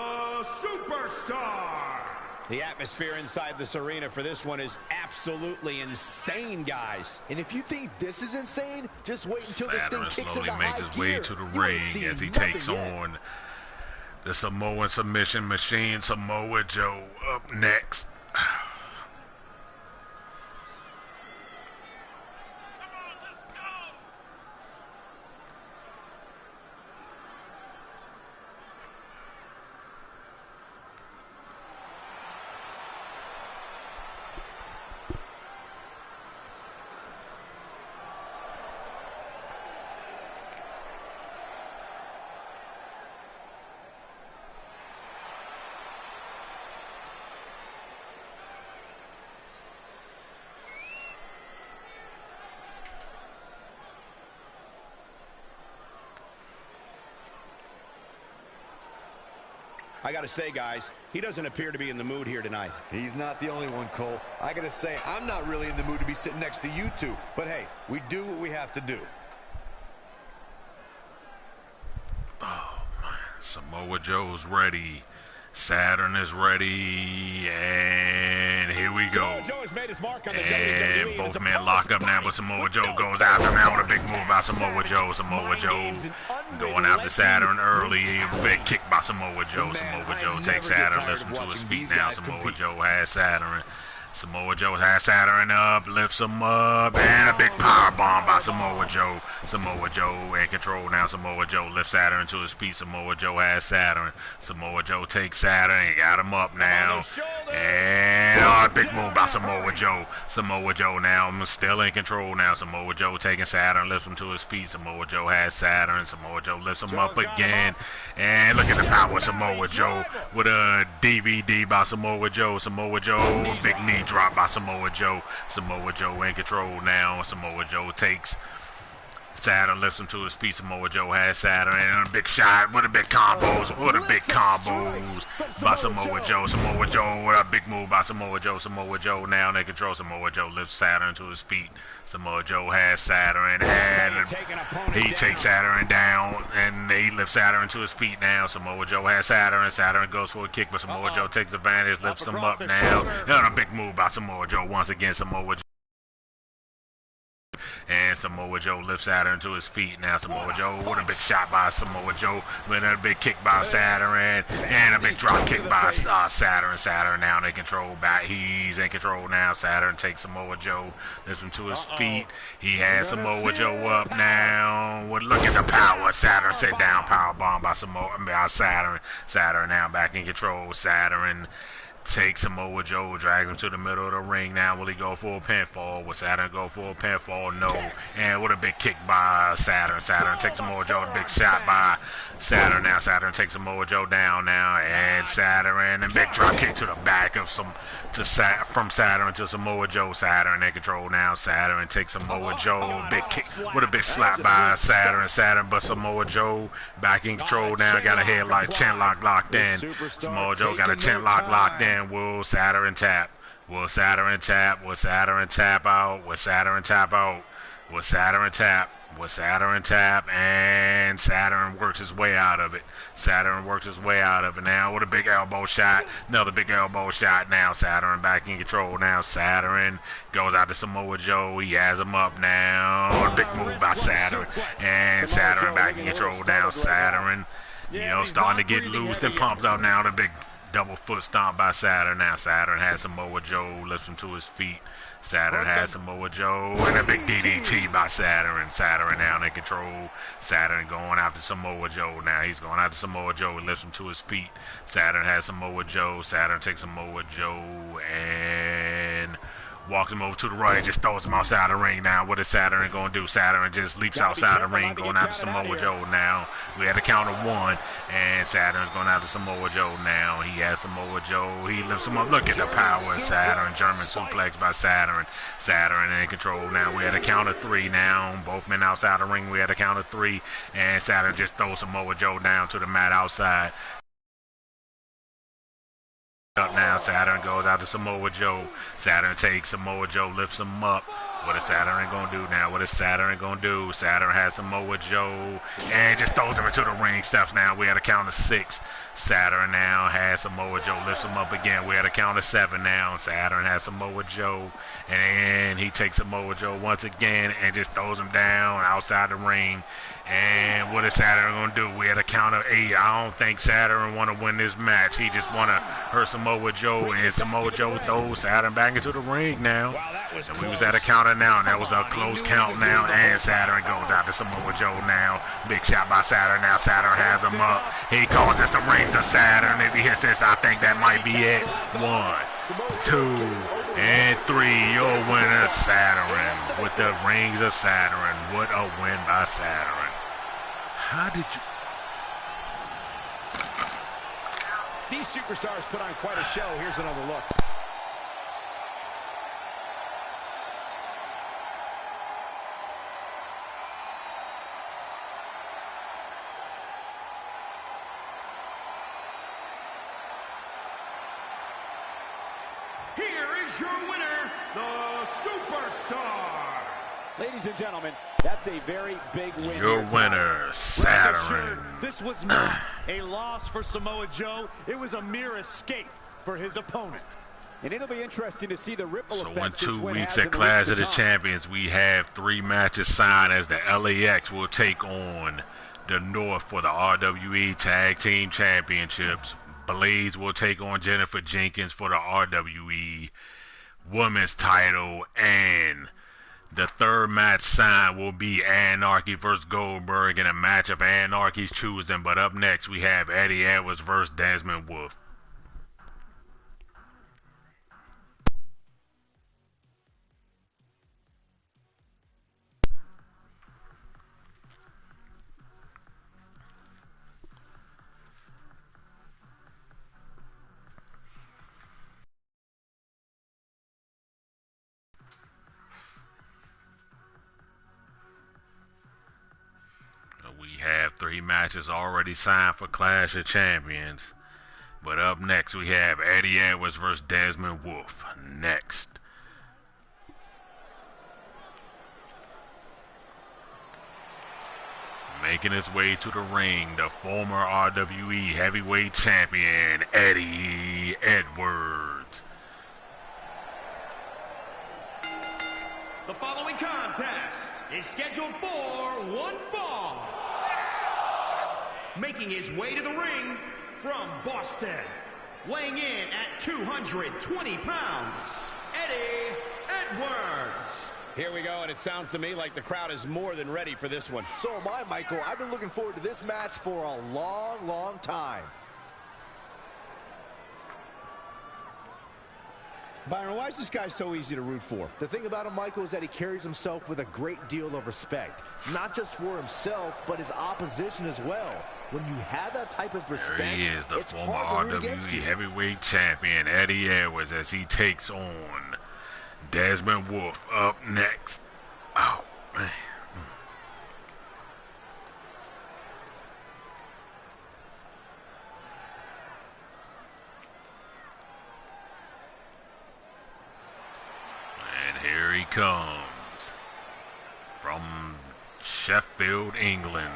Speaker 2: Superstar.
Speaker 3: The atmosphere inside this arena for this one is absolutely insane, guys. And if you think this is insane, just wait until this thing kicks into high gear.
Speaker 1: Slowly makes his way to the ring as he takes on the Samoan submission machine, Samoa Joe, up next.
Speaker 3: I gotta say, guys, he doesn't appear to be in the mood here tonight.
Speaker 6: He's not the only one, Cole. I gotta say, I'm not really in the mood to be sitting next to you two. But hey, we do what we have to do.
Speaker 1: Oh, man. Samoa Joe's ready. Saturn is ready, and here we go. And both men lock up now, but Samoa Joe goes after him now with a big move by Samoa Joe. Samoa Joe going after Saturn early. Big kick by Samoa Joe. Samoa Joe takes Saturn, lifts him to his feet now. Samoa Joe has Saturn. Samoa Joe has Saturn up, lifts him up, and a big power bomb by Samoa Joe. Samoa Joe in control now. Samoa Joe lifts Saturn to his feet. Samoa Joe has Saturn. Samoa Joe takes Saturn and got him up now. And a big move by Samoa Joe. Samoa Joe now still in control now. Samoa Joe taking Saturn, lifts him to his feet. Samoa Joe has Saturn. Samoa Joe lifts him up again. And look at the power of Samoa Joe with a DVD by Samoa Joe. Samoa Joe, big knee drop by Samoa Joe. Samoa Joe in control now. Samoa Joe takes Saturn, lifts him to his feet. Samoa Joe has Saturn, and a big shot. What a big combos. What a big combos by Samoa Joe. Samoa Joe, what a big move by Samoa Joe. Samoa Joe now in control. Samoa Joe lifts Saturn to his feet. Samoa Joe has Saturn, and he takes Saturn down, and he lifts Saturn to his feet now. Samoa Joe has Saturn. Saturn goes for a kick, but Samoa Joe takes advantage, lifts him up now. And a big move by Samoa Joe once again. Samoa Joe. And Samoa Joe lifts Saturn to his feet now. Samoa Joe, what a big shot by Samoa Joe. With a big kick by Saturn. And a big drop kick by Saturn. Saturn now in control. Back. He's in control now. Saturn takes Samoa Joe, lifts him to his feet. He has Samoa Joe up now. Look at the power. Saturn sit down. Power bomb by Saturn. Saturn now back in control. Saturn takes Samoa Joe, drags him to the middle of the ring now. Will he go for a pinfall? Will Saturn go for a pinfall? No. And what a big kick by Saturn. Saturn takes Samoa Joe, a big shot by Saturn now. Saturn takes Samoa Joe down now. And Saturn, and big drop kick to the back of from Saturn to Samoa Joe. Saturn in control now. Saturn takes Samoa Joe, big kick with a big slap by Saturn. Saturn, but Samoa Joe back in control now. Got a headlock, chin lock locked in. Samoa Joe got a chin lock locked in. Will Saturn tap? Will Saturn tap? Will Saturn tap out? Will Saturn tap out? Will Saturn tap? Will Saturn tap? And Saturn works his way out of it. Saturn works his way out of it now with a big elbow shot. Another big elbow shot now. Saturn back in control now. Saturn goes out to Samoa Joe. He has him up now. A big move by Saturn. And Saturn back in control now. Saturn, starting to get loose and pumped up now. The big double foot stomp by Saturn now. Saturn has Samoa Joe, lifts him to his feet. Saturn has Samoa Joe, and a big DDT by Saturn. Saturn now in control. Saturn going after Samoa Joe now. He's going after Samoa Joe, lifts him to his feet. Saturn has Samoa Joe. Saturn takes Samoa Joe and walks him over to the right, just throws him outside the ring now. What is Saturn going to do? Saturn just leaps outside the ring, going after Samoa Joe now. We had a count of one, and Saturn's going after Samoa Joe now. He has Samoa Joe. He lifts him up. Look at the power of Saturn. German suplex by Saturn. Saturn in control now. We had a count of three now. Both men outside the ring. We had a count of three, and Saturn just throws Samoa Joe down to the mat outside. up now. Saturn goes out to Samoa Joe. Saturn takes Samoa Joe, lifts him up. What is Saturn going to do now? What is Saturn going to do? Saturn has Samoa Joe and just throws him into the ring. Steps now. We had a count of 6. Saturn now has Samoa Joe, lifts him up again. We had a count of 7 now. Saturn has Samoa Joe, and he takes Samoa Joe once again and just throws him down outside the ring. And what is Saturn going to do? We had a count of 8. I don't think Saturn want to win this match. He just want to hurt Samoa Joe, and Samoa Joe throws Saturn back into the ring now. And we was at a counter now, and that was a close count now, and Saturn goes out to Samoa Joe now. Big shot by Saturn now. Saturn has him up. He causes the rings of Saturn. If he hits this, I think that might be it. 1, 2, and 3. Your winner, Saturn, with the rings of Saturn. What a win by Saturn. How did you...
Speaker 3: These superstars put on quite a show. Here's another look.
Speaker 2: Here is your winner, the Superstar.
Speaker 3: Ladies and gentlemen, that's a very big win.
Speaker 1: Your winner, Saturn.
Speaker 5: This was not a loss for Samoa Joe. It was a mere escape for his opponent.
Speaker 3: And it'll be interesting to see the ripple
Speaker 1: So
Speaker 3: effects
Speaker 1: in
Speaker 3: this
Speaker 1: 2
Speaker 3: win
Speaker 1: weeks
Speaker 3: has
Speaker 1: at
Speaker 3: in the
Speaker 1: Clash
Speaker 3: weeks
Speaker 1: of the
Speaker 3: to come.
Speaker 1: Champions, we have 3 matches signed as the LAX will take on the North for the RWE Tag Team Championships. Blades will take on Jennifer Jenkins for the RWE Women's title, and the 3rd match signed will be Anarchy versus Goldberg in a match of Anarchy's choosing. But up next, we have Eddie Edwards versus Desmond Wolfe. We have 3 matches already signed for Clash of Champions. But up next, we have Eddie Edwards versus Desmond Wolfe. Next. Making his way to the ring, the former RWE Heavyweight Champion, Eddie Edwards.
Speaker 2: The following contest is scheduled for one fall. Making his way to the ring from Boston, weighing in at 220 pounds, Eddie Edwards.
Speaker 7: Here we go, and it sounds to me like the crowd is more than ready for this one.
Speaker 3: So am I, Michael. I've been looking forward to this match for a long, long time.
Speaker 7: Byron, why is this guy so easy to root for?
Speaker 3: The thing about him, Michael, is that he carries himself with a great deal of respect. Not just for himself, but his opposition as well. When you have that type of respect,
Speaker 1: there he is, the
Speaker 3: it's
Speaker 1: former
Speaker 3: hard to root against you.
Speaker 1: RWE Heavyweight Champion, Eddie Edwards, as he takes on Desmond Wolfe up next. Oh, man. And here he comes from Sheffield, England,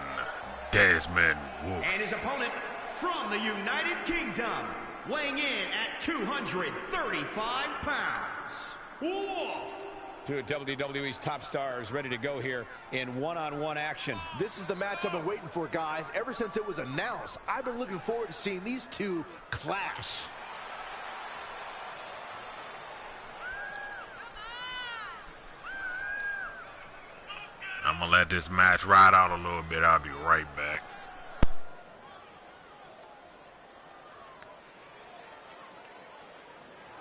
Speaker 1: Desmond Wolfe.
Speaker 2: And his opponent from the United Kingdom, weighing in at 235 pounds, Wolfe.
Speaker 7: 2 of WWE's top stars ready to go here in one-on-one action.
Speaker 3: This is the match I've been waiting for, guys. Ever since it was announced, I've been looking forward to seeing these two clash.
Speaker 1: I'm going to let this match ride out a little bit. I'll be right back.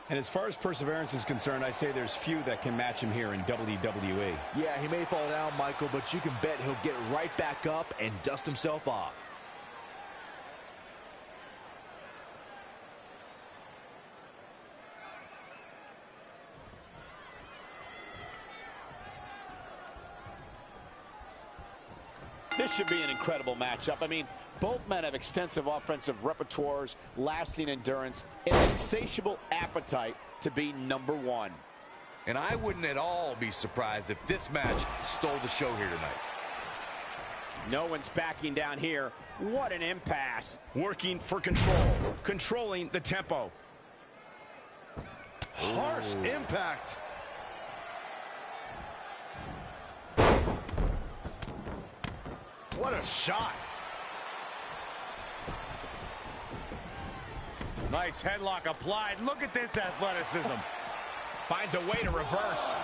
Speaker 7: And as far as perseverance is concerned, I say there's few that can match him here in WWE.
Speaker 3: Yeah, he may fall down, Michael, but you can bet he'll get right back up and dust himself off. This should be an incredible matchup. I mean, both men have extensive offensive repertoires, lasting endurance, and an insatiable appetite to be #1.
Speaker 6: And I wouldn't at all be surprised if this match stole the show here tonight.
Speaker 3: No one's backing down here. What an impasse. Working for control, controlling the tempo. Harsh impact. What a shot.
Speaker 5: Nice headlock applied. Look at this athleticism.
Speaker 3: Finds a way to reverse.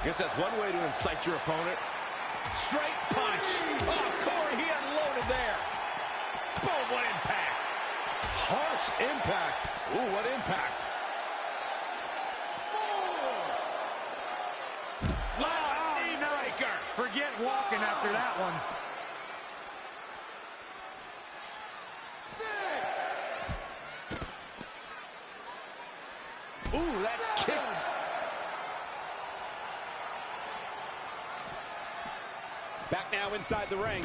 Speaker 3: Guess that's one way to incite your opponent. Straight punch. Oh, Corey, he unloaded there. Boom, what impact. Harsh impact. Ooh, what impact.
Speaker 5: Forget walking after that one.
Speaker 3: 6. Ooh, that kick. Back now inside the ring.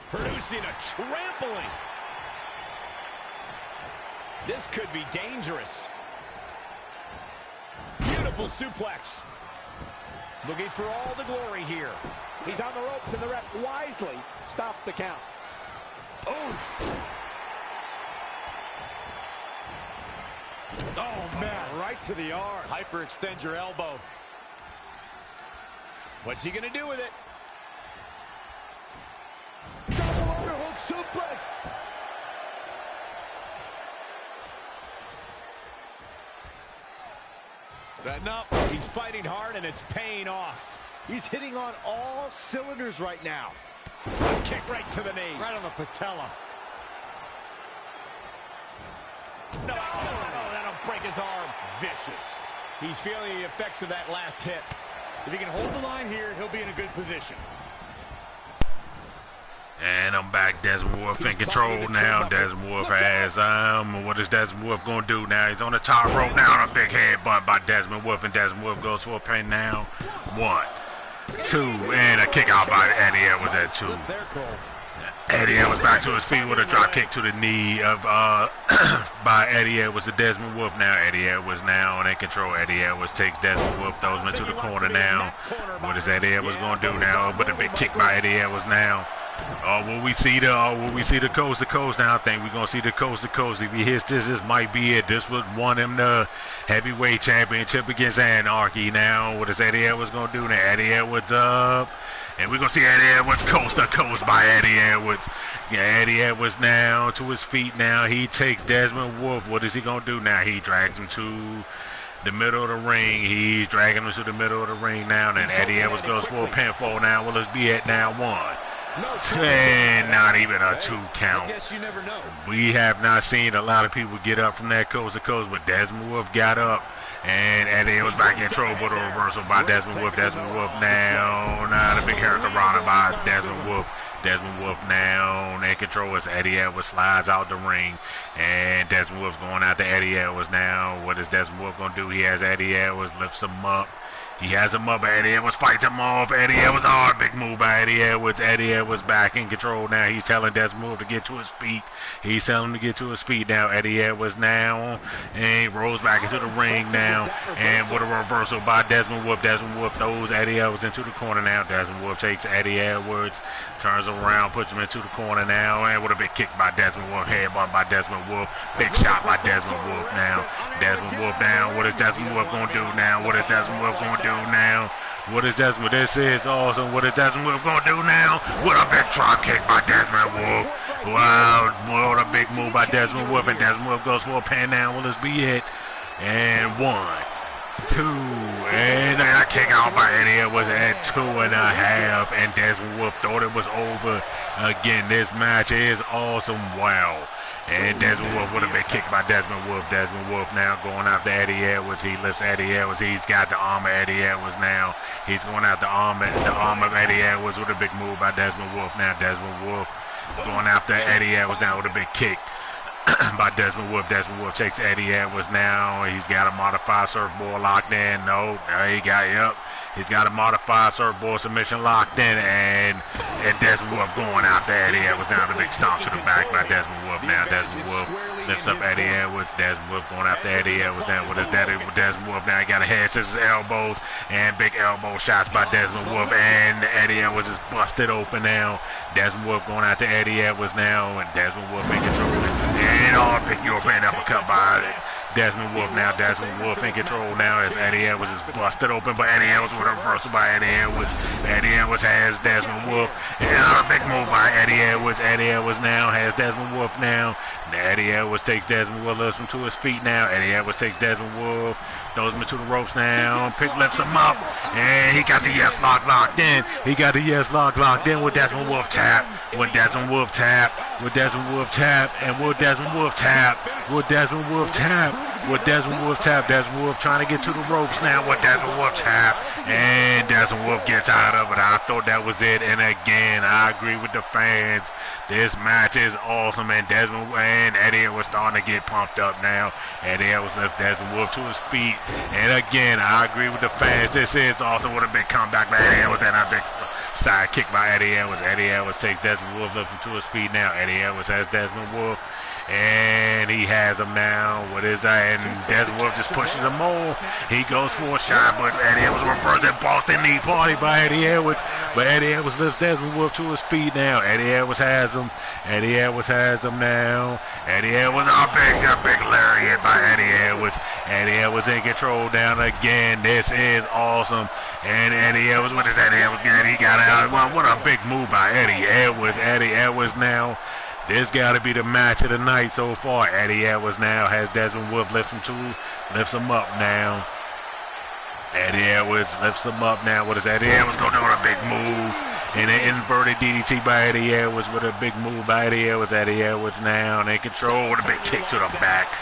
Speaker 3: Producing a trampling. This could be dangerous. Beautiful suplex. Looking for all the glory here. He's on the ropes, and the ref wisely stops the count. Oh, man, right to the arm.
Speaker 5: Hyperextend your elbow.
Speaker 3: What's he going to do with it? Double underhook suplex. No, he's fighting hard, and it's paying off. He's hitting on all cylinders right now. Kick right to the knee.
Speaker 5: Right on the patella.
Speaker 3: No, that'll break his arm. Vicious. He's feeling the effects of that last hit.
Speaker 5: If he can hold the line here, he'll be in a good position.
Speaker 1: And I'm back. Desmond Wolf in control now. Desmond Wolf has, what is Desmond Wolf going to do now? He's on the top rope now. A big headbutt by Desmond Wolf, and Desmond Wolf goes for a pin now. 1, 2, and a kick out by Eddie Edwards at 2. Eddie Edwards back to his feet with a drop kick to the knee of by Eddie Edwards to Desmond Wolf now. Eddie Edwards now in control. Eddie Edwards takes Desmond Wolf, throws him into the corner now. What is Eddie Edwards going to do now? But a big kick by Eddie Edwards now. Will we see the coast to coast now? I think we're gonna see the coast to coast. If he hits this might be it. This would won him the heavyweight championship against Anarchy. Now, what is Eddie Edwards gonna do now? Eddie Edwards up, and we're gonna see Eddie Edwards coast to coast by Eddie Edwards. Yeah, Eddie Edwards now to his feet now. He takes Desmond Wolf. What is he gonna do now? He drags him to the middle of the ring. He's dragging him to the middle of the ring now. And Eddie Edwards goes for a pinfall now. Well, let's be at now 1. And not even a 2 count.
Speaker 3: I guess you never know.
Speaker 1: We have not seen a lot of people get up from that coast to coast, but Desmond Wolf got up, and Eddie was back in trouble with a reversal by Desmond Wolf. Desmond Wolf now, the big hurricane by Desmond Wolf. Desmond Wolf now in control as Eddie Edwards slides out the ring, and Desmond Wolf's going out to Eddie Edwards now. What is Desmond Wolf going to do? He has Eddie Edwards, lifts him up. He has him up. Eddie Edwards fights him off. Eddie Edwards, big move by Eddie Edwards. Eddie Edwards back in control now. He's telling Desmond Wolf to get to his feet. He's telling him to get to his feet now. Eddie Edwards now, and he rolls back into the ring now. And with a reversal by Desmond Wolf. Desmond Wolf throws Eddie Edwards into the corner now. Desmond Wolf takes Eddie Edwards, turns around, puts him into the corner now. And with a big kick by Desmond Wolf, headbutt by Desmond Wolf. Big shot by Desmond Wolf now. Desmond Wolf now. What is Desmond Wolf going to do now? What is Desmond Wolf going to do now? What is Desmond? This is awesome. What is Desmond Wolf going to do now? What a big drop kick by Desmond Wolf. Wow, what a big move by Desmond Wolf. And Desmond Wolf goes for a pin now. Will this be it? And 1, 2, and a kick out by Eddie Edwards at 2.5. And Desmond Wolf thought it was over. Again, this match is awesome. Wow. And Desmond Wolf with a big kick by Desmond Wolf. Desmond Wolf now going after Eddie Edwards. He lifts Eddie Edwards. He's got the arm of Eddie Edwards now. He's going after the arm of Eddie Edwards with a big move by Desmond Wolf. Now Desmond Wolf going after Eddie Edwards now with a big kick. by Desmond Wolfe. Desmond Wolfe takes Eddie Edwards now. He's got a modified surfboard locked in. No, he got it up. He's got a modified surfboard submission locked in, and Desmond Wolfe going out there. Eddie Edwards down, the big stomp to the back by Desmond Wolfe now. Desmond Wolfe lifts up Eddie Edwards. Desmond Wolfe going after Eddie Edwards now. What is that? Desmond Wolfe now, he got a head, scissors, elbows, and big elbow shots by Desmond Wolfe, and Eddie Edwards is busted open now. Desmond Wolfe going after Eddie Edwards now, and Desmond Wolfe in control. And big European uppercut by Desmond Wolfe now. Desmond Wolfe in control now as Eddie Edwards is busted open, but Eddie Edwards with a reversal by Eddie Edwards. Eddie Edwards has Desmond Wolfe. And a big move by Eddie Edwards. Eddie Edwards now has Desmond Wolfe now. Eddie Edwards takes Desmond Wolfe, lifts him to his feet now. Eddie Edwards takes Desmond Wolfe, throws him into the ropes now. Lifts him up, and he got the yes lock locked in. He got the yes lock locked in with Desmond Wolfe tap. With Desmond Wolfe tap. With Desmond Wolfe tap. And with Desmond Wolfe tap. With Desmond Wolfe tap. With Desmond Wolfe tap. Desmond Wolfe trying to get to the ropes now with Desmond Wolfe tap. And Desmond Wolfe gets out of it. I thought that was it. And again, I agree with the fans. This match is awesome, and Desmond and Eddie was starting to get pumped up now. Eddie was left Desmond Wolfe to his feet. And again, I agree with the fans. This is awesome with a big comeback by Eddie Edwards and a big side kick by Eddie Edwards. Eddie Edwards takes Desmond Wolfe, lifts him to his feet now. Eddie Edwards has Desmond Wolfe. And he has him now. What is that? And Desmond Wolfe just pushes him more. He goes for a shot, but Eddie Edwards reverses that Boston knee party by Eddie Edwards. But Eddie Edwards lifts Desmond Wolfe to his feet now. Eddie Edwards has him. Eddie Edwards has him now. Eddie Edwards, a big lariat by Eddie Edwards. Eddie Edwards in control down again. This is awesome. And Eddie Edwards, what is Eddie Edwards getting? He got out. Well, what a big move by Eddie Edwards. Eddie Edwards now. This got to be the match of the night so far. Eddie Edwards now has Desmond Wolfe lifts him up now. Eddie Edwards lifts him up now. What is Eddie Edwards going to do? A big move. And an inverted DDT by Eddie Edwards with a big move by Eddie Edwards. Eddie Edwards now in control with a big kick to the back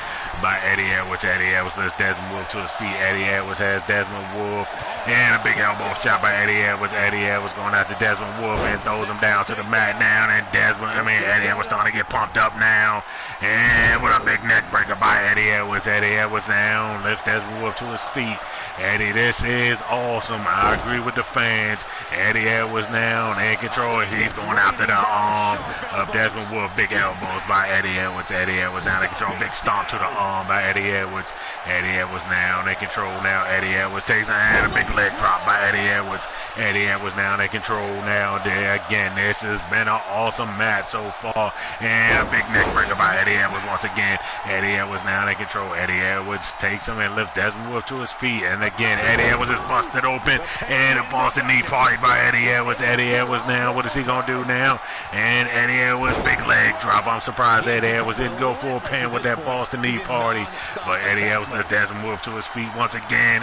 Speaker 1: by Eddie Edwards. Eddie Edwards lifts Desmond Wolfe to his feet. Eddie Edwards has Desmond Wolfe. And a big elbow shot by Eddie Edwards. Eddie Edwards going after Desmond Wolfe and throws him down to the mat now. And Eddie Edwards starting to get pumped up now. And with a big neck breaker by Eddie Edwards. Eddie Edwards now lifts Desmond Wolfe to his feet. Eddie, this is awesome. I agree with the fans. Eddie Edwards now in control. He's going after the arm of Desmond Wolfe. Big elbows by Eddie Edwards. Eddie Edwards now in control. Big stomp to the arm by Eddie Edwards. Eddie Edwards now in control now. Eddie Edwards takes a big leg drop by Eddie Edwards. Eddie Edwards now in control now. Again, this has been an awesome match so far. And a big neck breaker by Eddie Edwards once again. Eddie Edwards now in control. Eddie Edwards takes him and lifts Desmond Wolfe to his feet. And again, Eddie Edwards is busted open. And a Boston knee party by Eddie Edwards. Eddie Edwards now, what is he going to do now? And Eddie Edwards, big leg drop. I'm surprised Eddie Edwards didn't go for a pin with that Boston knee party. But Eddie Edwards lifts Desmond Wolfe to his feet once again.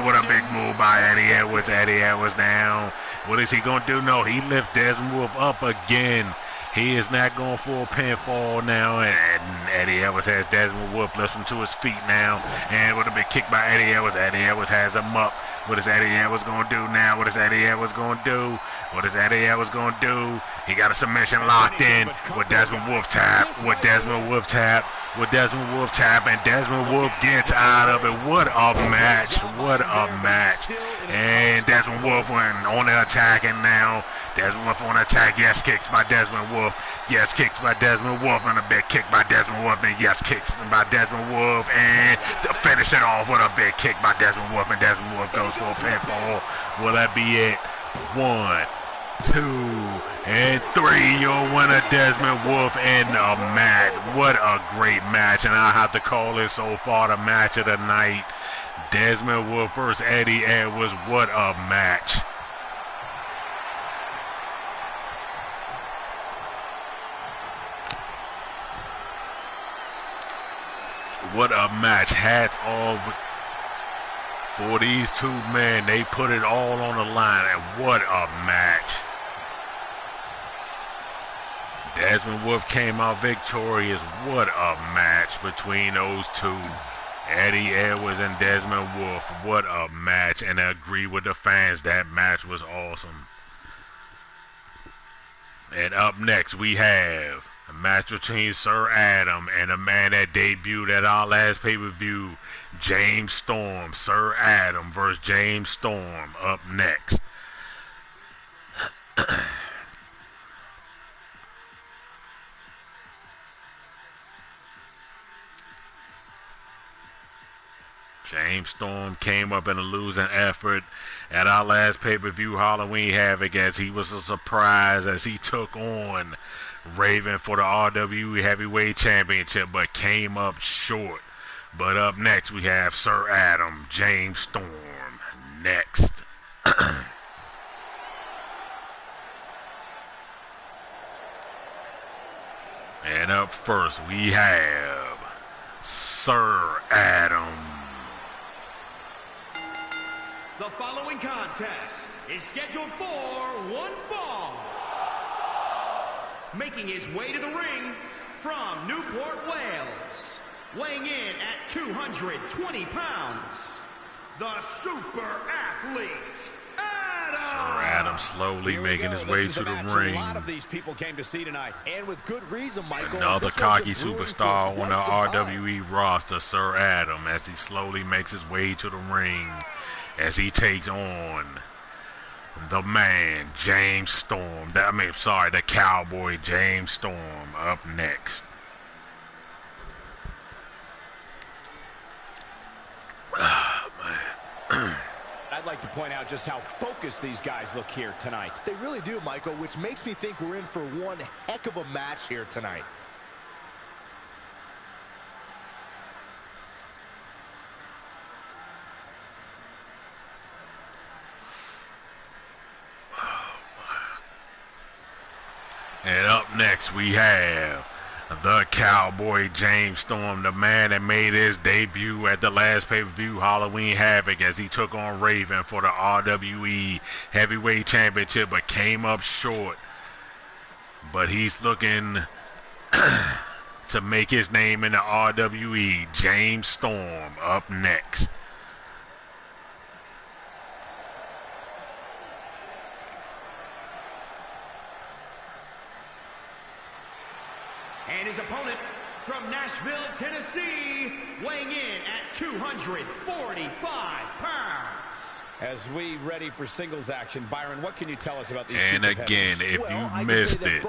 Speaker 1: What a big move by Eddie Edwards. Eddie Edwards now. What is he going to do? No, he lifts Desmond Wolfe up again. He is not going for a pinfall now, and Eddie Edwards has Desmond Wolfe lifts him to his feet now, and with a big kick by Eddie Edwards. Eddie Edwards has him up. What is Eddie Edwards going to do now? What is Eddie Edwards going to do? What is Eddie Edwards going to do? He got a submission locked in with Desmond Wolfe tap. With Desmond Wolfe tap. With Desmond Wolfe tap, and Desmond Wolfe gets out of it. What a match. What a match. And Desmond Wolfe went on the attack, and now Desmond Wolfe on attack. Yes kicks by Desmond Wolfe. Yes kicks by Desmond Wolfe, and a big kick by Desmond Wolfe, and yes kicks by Desmond Wolfe, and to finish it off with a big kick by Desmond Wolfe, and Desmond Wolfe goes for a pinfall. Will that be it? 1, 2, and 3. Your winner, Desmond Wolfe, in a match. What a great match, and I have to call it so far the match of the night. Desmond Wolfe versus Eddie Edwards. What a match. What a match. Hats off for these two men. They put it all on the line, and what a match. Desmond Wolfe came out victorious. What a match between those two. Eddie Edwards and Desmond Wolfe. What a match. And I agree with the fans. That match was awesome. And up next we have A match between Sir Adam and a man that debuted at our last pay-per-view, James Storm. Sir Adam versus James Storm up next. James Storm came up in a losing effort at our last pay-per-view, Halloween Havoc, as he was a surprise as he took on Raven for the RWE Heavyweight Championship, but came up short. But up next, we have Sir Adam, James Storm, next. And up first, we have Sir Adam.
Speaker 2: The following contest is scheduled for one fall. Making his way to the ring from Newport, Wales, weighing in at 220 pounds, the super athlete, Adam.
Speaker 1: Sir Adam slowly making his way to the ring.
Speaker 3: A lot of these people came to see tonight, and with good reason, Michael.
Speaker 1: Another cocky superstar on the RWE roster, Sir Adam, as he slowly makes his way to the ring, as he takes on the man, James Storm. The Cowboy James Storm up next. Oh, man.
Speaker 7: I'd like to point out just how focused these guys look here tonight.
Speaker 3: They really do, Michael, which makes me think we're in for one heck of a match here tonight.
Speaker 1: And up next, we have the Cowboy James Storm, the man that made his debut at the last pay-per-view, Halloween Havoc, as he took on Raven for the RWE Heavyweight Championship, but came up short. But he's looking to make his name in the RWE. James Storm up next.
Speaker 2: And his opponent from Nashville, Tennessee, weighing in at 245 pounds.
Speaker 7: As we ready for singles action, Byron, what can you tell us about these
Speaker 1: And again, if you missed it,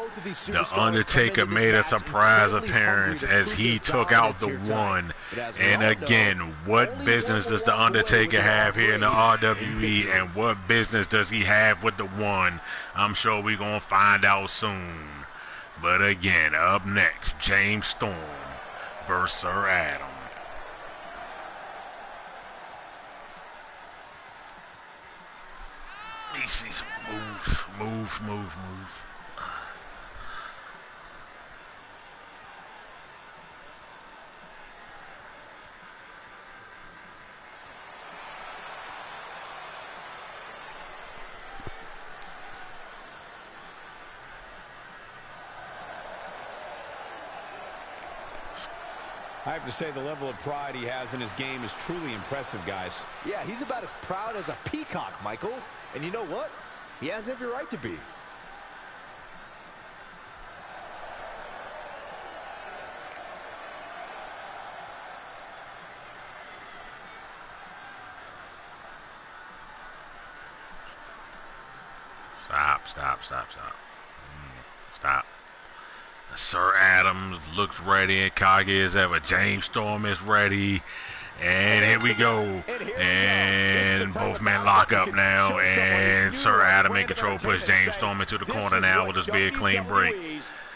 Speaker 1: The Undertaker made a surprise appearance as he took out the One. And again, what business does The Undertaker have here in the RWE, and what business does he have with the One? I'm sure we're going to find out soon. But again, up next, James Storm versus Sir Adam. Let me see some move.
Speaker 7: I have to say the level of pride he has in his game is truly impressive, guys.
Speaker 3: Yeah, he's about as proud as a peacock, Michael. And you know what? He has every right to be.
Speaker 1: Stop. Sir Adams looks ready and cocky as ever. James Storm is ready. And here we go. And both men lock up now. And Sir Adam in control, push James Storm into the corner now. Will this be a clean break?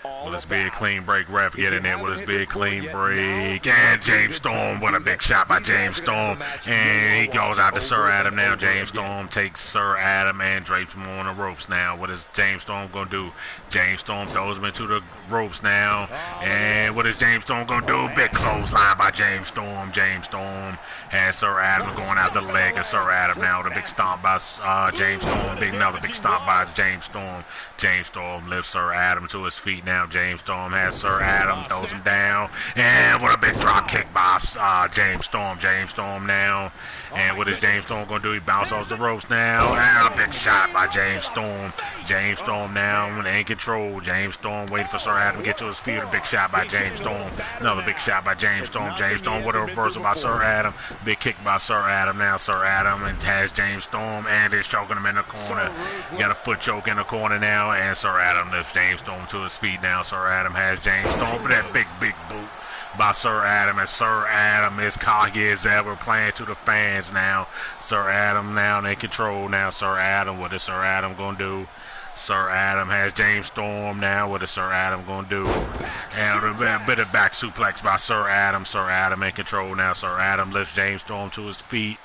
Speaker 1: Will this be a clean break? Ref, get in there. Will this be a clean break? And James Storm, what a big shot by James Storm. And he goes out to Sir Adam now. James Storm takes Sir Adam and drapes him on the ropes now. What is James Storm going to do? James Storm throws him into the ropes now. And what is James Storm going to do? Big clothesline by James Storm. James Storm has Sir Adam going out the leg of Sir Adam now with a big stomp by James Storm. Another big stomp by James Storm. James Storm lifts Sir Adam to his feet now. James Storm has Sir Adam, throws him down, and what a big drop kick by James Storm. James Storm now, and what is James Storm going to do? He bounces off the ropes now, and a big shot by James Storm. James Storm now in control. James Storm waiting for Sir Adam to get to his feet. A big shot by James Storm. Another big shot by James Storm. James Storm with a reversal by Sir Adam. Big kick by Sir Adam now. Sir Adam and has James Storm, and is choking him in the corner. Got a foot choke in the corner now, and Sir Adam lifts James Storm to his feet now. Sir Adam has James Storm for that big boot by Sir Adam, and Sir Adam is cocky as ever, playing to the fans now. Sir Adam now in control now. Sir Adam, what is Sir Adam going to do? Sir Adam has James Storm now. What is Sir Adam going to do? And a bit of back suplex by Sir Adam. Sir Adam in control now. Sir Adam lifts James Storm to his feet.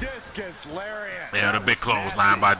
Speaker 5: Discus lariat.
Speaker 1: Yeah, the big clothesline by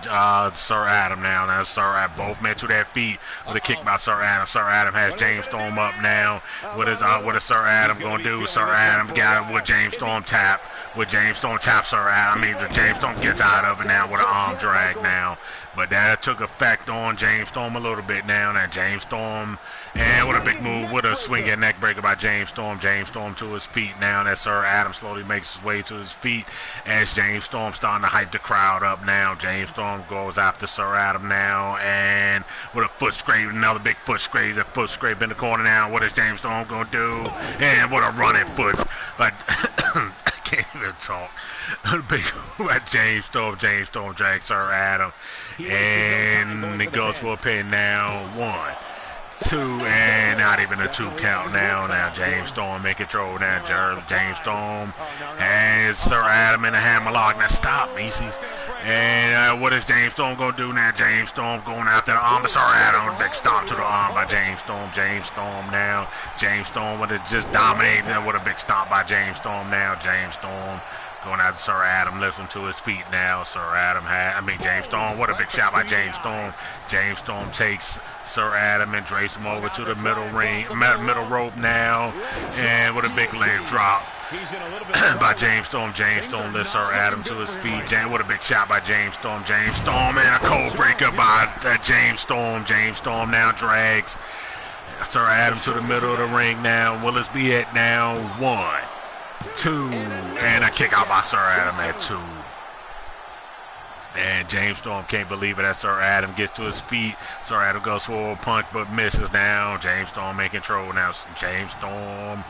Speaker 1: Sir Adam now. Now Sir Adam, both men to their feet with a kick by Sir Adam. Sir Adam has James Storm up now. What is Sir Adam going to do? Sir Adam got it with James Storm tap. With James Storm tap Sir Adam. I mean, the James Storm gets out of it now with an arm drag now. But that took effect on James Storm a little bit now. Now James Storm, and what a big move with a swinging neck breaker by James Storm. James Storm to his feet now. That Sir Adam slowly makes his way to his feet as James Storm starting to hype the crowd up now. James Storm goes after Sir Adam now, and with a foot scrape, another big foot scrape. The foot scrape in the corner now. What is James Storm going to do? And what a running foot. But I can't even talk. Big by James Storm drags Sir Adam, and it goes for a pin now. 1, 2, and not even a 2 count now. Now James Storm in control now. James Storm has Sir Adam in a hammerlock. Now stop, Macy's. And what is James Storm going to do now? James Storm going after the arm of Sir Adam. A big stomp to the arm by James Storm. James Storm now. James Storm with it just dominating. What a big stomp by James Storm now. James Storm going after Sir Adam, lifts him to his feet now. James Storm, what a big shot by James Storm. James Storm takes Sir Adam and drapes him over to the middle rope now. And what a big leg drop by James Storm. James Storm lifts Sir Adam to his feet. What a big shot by James Storm. James Storm and a cold breaker by James Storm. James Storm now drags Sir Adam to the middle of the ring now. Will this be it now? 1, 2, and a kick out by Sir Adam at 2. And James Storm can't believe it as Sir Adam gets to his feet. Sir Adam goes for a punch but misses now. James Storm in control now. James Storm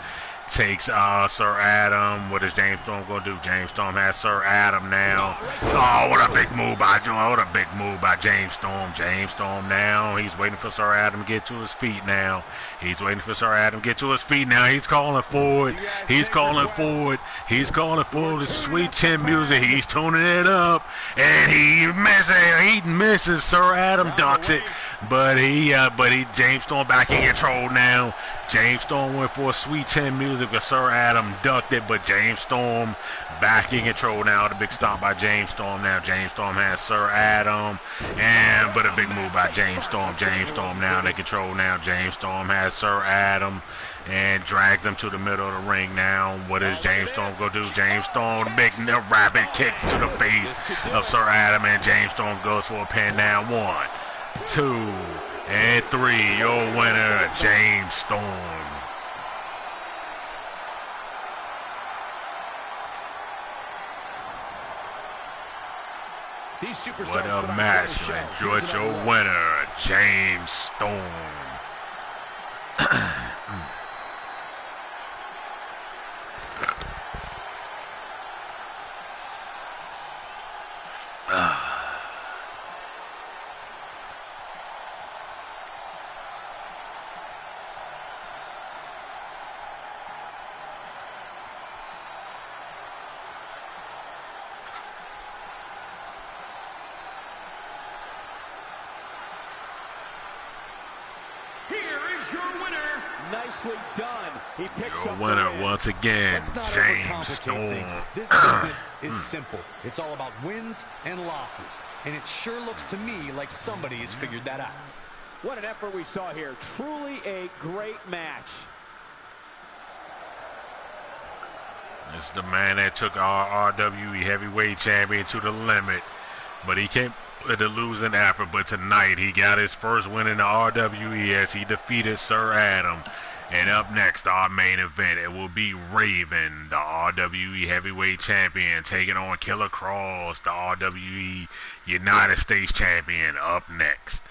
Speaker 1: takes Sir Adam. What is James Storm going to do? James Storm has Sir Adam now. Oh, what a big move by James Storm. James Storm now. He's waiting for Sir Adam to get to his feet now. He's calling forward. He's calling forward. The sweet chin music. He's tuning it up, and he misses. Sir Adam ducks it, but James Storm back in control now. James Storm went for a sweet chin music, but Sir Adam ducked it, but James Storm back in control now. The big stomp by James Storm now. James Storm has Sir Adam, but a big move by James Storm. James Storm now in control now. James Storm has Sir Adam and drags him to the middle of the ring now. What is James Storm going to do? James Storm, big rapid kick to the face of Sir Adam, and James Storm goes for a pin now. 1, 2, and 3. Your winner, James Storm. What a match. Enjoy your winner, James Storm.
Speaker 3: Nicely done. He picks
Speaker 1: Your
Speaker 3: up
Speaker 1: winner once again, James Storm.
Speaker 4: This business is simple. It's all about wins and losses. And it sure looks to me like somebody has figured that out.
Speaker 3: What an effort we saw here. Truly a great match.
Speaker 1: It's the man that took our RWE heavyweight champion to the limit. But he can't with a losing effort, but tonight he got his first win in the RWE as he defeated Sir Adam. And up next, our main event, it will be Raven, the RWE Heavyweight Champion, taking on Killer Kross, the RWE United States Champion, up next.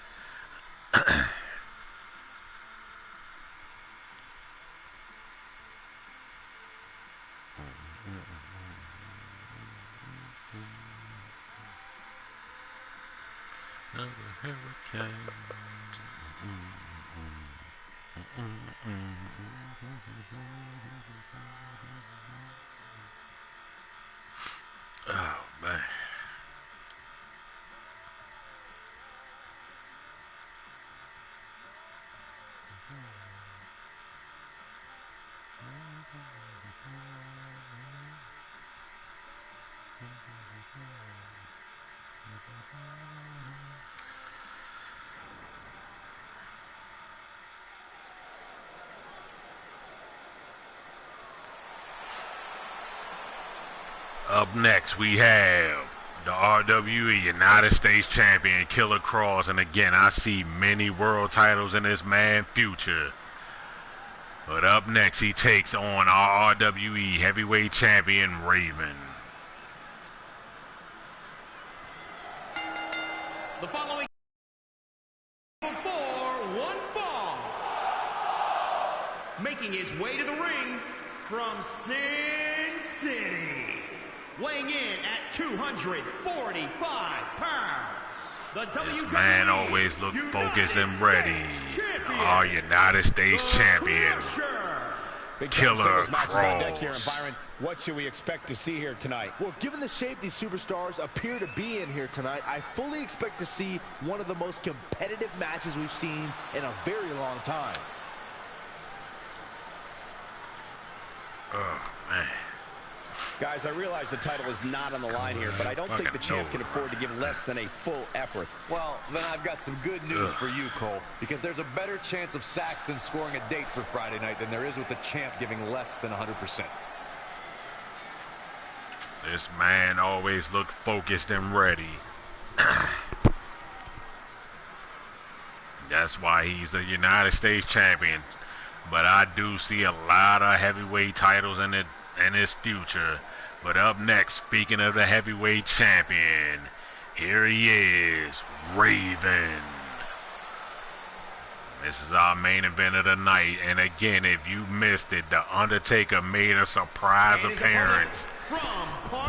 Speaker 1: Oh, man. Up next, we have the RWE United States Champion, Killer Kross. And again, I see many world titles in this man's future. But up next, he takes on our RWE Heavyweight Champion, Raven.
Speaker 2: The following for one fall. Making his way to the ring from Sin City. Weighing in at 245 pounds.
Speaker 1: This man always look focused and ready. Our United States Champion, Killer Kross.
Speaker 7: What should we expect to see here tonight?
Speaker 3: Well, given the shape these superstars appear to be in here tonight, I fully expect to see one of the most competitive matches we've seen in a very long time.
Speaker 1: Oh, man.
Speaker 7: Guys, I realize the title is not on the line here, but I don't think the champ can afford to give less than a full effort.
Speaker 6: Well, then I've got some good news for you, Cole, because there's a better chance of Saxton scoring a date for Friday night than there is with the champ giving less than 100%.
Speaker 1: This man always look focused and ready. That's why he's the United States Champion. But I do see a lot of heavyweight titles in his future. But up next, speaking of the heavyweight champion, here he is, Raven. This is our main event of the night. And again, if you missed it, The Undertaker made a surprise appearance.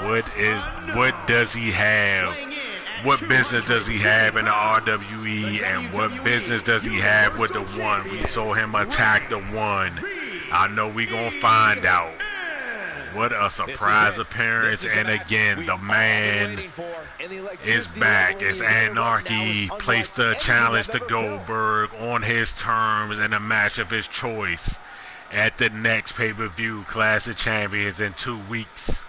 Speaker 1: What does he have? What business does he have in the RWE, and what business does he have with the One? We saw him attack the One. I know we gonna find out. What a surprise appearance. And again, the man is back. It's Anarchy. Placed the challenge to Goldberg on his terms in a match of his choice at the next pay-per-view Clash of Champions in 2 weeks.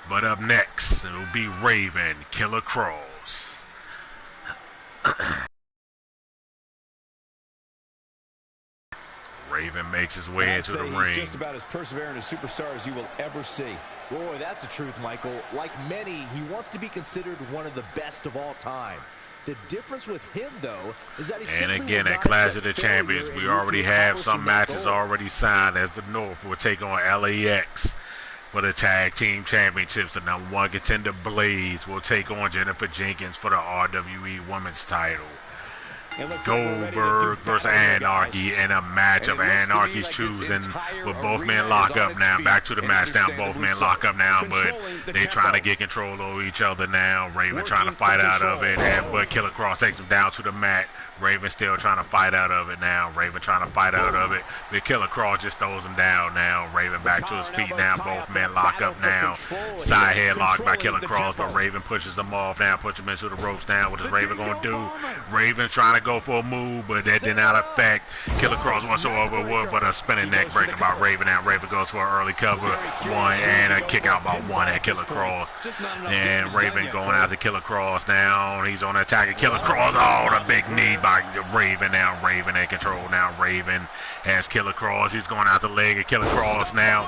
Speaker 1: But up next, it will be Raven, Killer Kross. Raven makes his way into the ring.
Speaker 7: He's just about as persevering a superstar as you will ever see.
Speaker 3: Boy, that's the truth, Michael. Like many, he wants to be considered one of the best of all time. The difference with him, though, is that he
Speaker 1: and again, at Clash of the Champions, we already have some matches already signed, as the North will take on LAX for the Tag Team Championships. The #1 contender, Blaze, will take on Jennifer Jenkins for the RWE Women's title. Goldberg versus Anarchy in a match of Anarchy's choosing, with both men lock up now. Back to the match now. Both men lock up now, but they trying to get control over each other now. Raven trying to fight out of it, but Killer Kross takes him down to the mat. Raven still trying to fight out of it now. Raven trying to fight out of it, but Killer Kross just throws him down now. Raven back to his feet now. Both men lock up now. Side headlock by Killer Kross, but Raven pushes him off now, puts him into the ropes now. What is Raven going to do? Raven trying to go for a move, but that did not affect Killer Kross whatsoever, but a spinning neck breaker by Raven. Now Raven goes for an early cover, one, and a kick out by one at Killer Kross. And Raven going after Killer Kross now. He's on attack at Killer Kross. Oh, the big knee by by Raven now. Raven in control now. Raven has Killer Kross. He's going out the leg of Killer Kross now.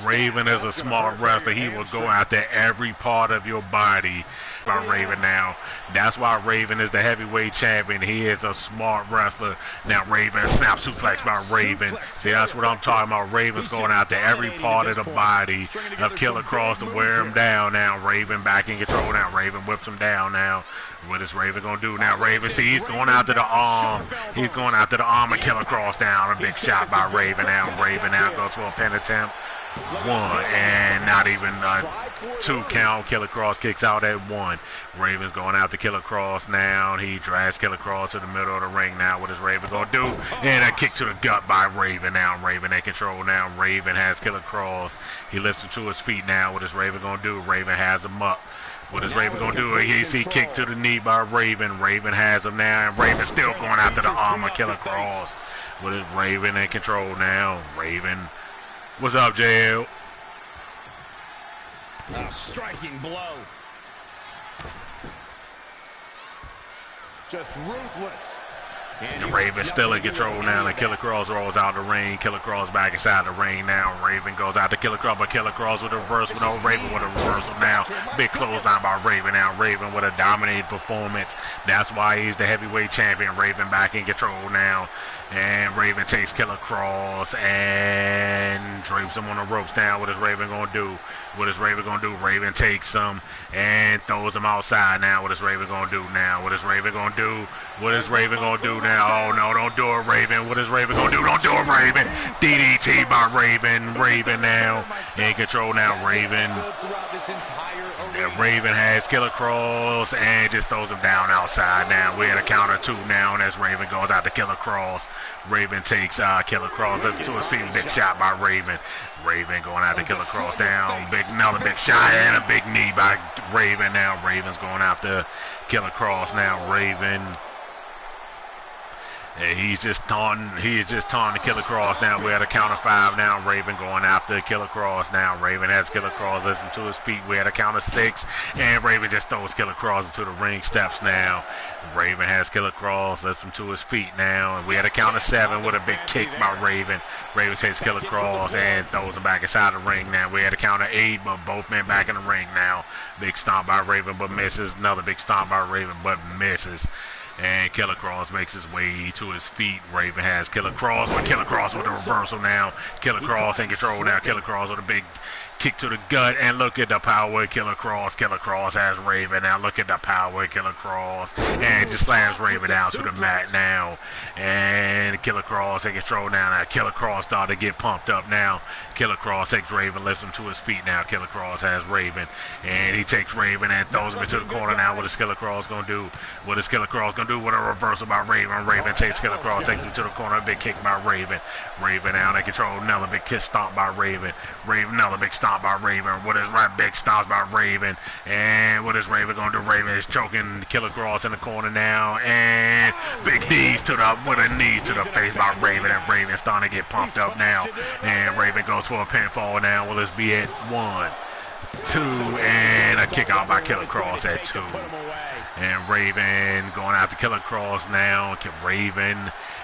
Speaker 1: Raven is a smart wrestler. He will go after every part of your body by Raven now. That's why Raven is the heavyweight champion. He is a smart wrestler. Now Raven, snap suplex by Raven. See, that's what I'm talking about. Raven's going after every part of the body of Killer Kross to wear him down now. Raven back in control now. Raven whips him down now. What is Raven going to do now? Raven, see, he's going after the arm. He's going after the arm of Killer Kross down. A big shot by Raven now. Raven now goes for a pin attempt. 1 and not even 2 count. Killer Kross kicks out at 1. Raven's going out to Killer Kross now. He drags Killer Kross to the middle of the ring now. What is Raven going to do? And a kick to the gut by Raven now. Raven in control now. Raven has Killer Kross. He lifts him to his feet now. What is Raven going to do? Raven has him up. What is Raven going to do? He kick to the knee by Raven. Raven has him now. And Raven still going after the arm of Killer Kross. What is Raven in control now? Raven. What's up, JL?
Speaker 7: A striking blow.
Speaker 3: Just ruthless.
Speaker 1: And Raven's still in control now, and Killer Kross rolls out the ring. Killer Kross back inside the ring now. Raven goes out to Killer Kross, but Killer Kross with a reversal. No, Raven with a reversal now. Big clothesline by Raven now. Raven with a dominating performance. That's why he's the heavyweight champion. Raven back in control now. And Raven takes Killer Kross and drapes him on the ropes now. What is Raven going to do? What is Raven going to do? Raven takes him and throws him outside now. What is Raven going to do now? What is Raven going to do? What is Raven going to do now? Oh, no, don't do it, Raven. What is Raven going to do? Don't do it, Raven. DDT by Raven. Raven now in control now. Raven. And Raven has Killer Kross and just throws him down outside now. We're at a count of 2 now, and as Raven goes out to Killer Kross. Raven takes Killer Kross up to his feet. Big shot by Raven. Raven going out to Killer Kross down. Another big shot and a big knee by Raven now. Raven's going after Killer Kross now. Raven. And he's just taunting Killer Kross now. We're at a count of 5 now. Raven going after Killer Kross now. Raven has Killer Kross lifting to his feet. We're at a count of 6. And Raven just throws Killer Kross into the ring steps now. Raven has Killer Kross lifting to his feet now. And we're at a count of 7 with a big kick by Raven. Raven takes Killer Kross and throws him back inside the ring now. We're at a count of 8, but both men back in the ring now. Big stomp by Raven, but misses. Another big stomp by Raven, but misses. And Killer Kross makes his way to his feet. Raven has Killer Kross, but Killer Kross with a reversal now. Killer Kross in control now. Killer Kross with a big kick to the gut. And look at the power of Killer Kross. Killer Kross has Raven. Now look at the power of Killer Kross. And just slams Raven down to the mat now. And Killer Kross in control now. Now Killer Kross started to get pumped up now. Killer Kross takes Raven, lifts him to his feet now. Killer Kross has Raven. And he takes Raven and throws him into the corner now. What is Killer Kross going to do? What is Killer Kross going to do with a reversal by Raven? Raven takes Killer Kross, takes him to the corner. A big kick by Raven. Raven out in control. Another big kick stomp by Raven. Raven, another big stomp by Raven. What is right? Big stomps by Raven. And what is Raven going to do? Raven is choking Killer Kross in the corner now. And big knees to the, with a knees to the face by Raven. And Raven starting to get pumped up now. And Raven goes for a pinfall now. Will this be at 1, 2, and a kick out by Killer Kross at 2. And Raven going after Killer Kross now. Raven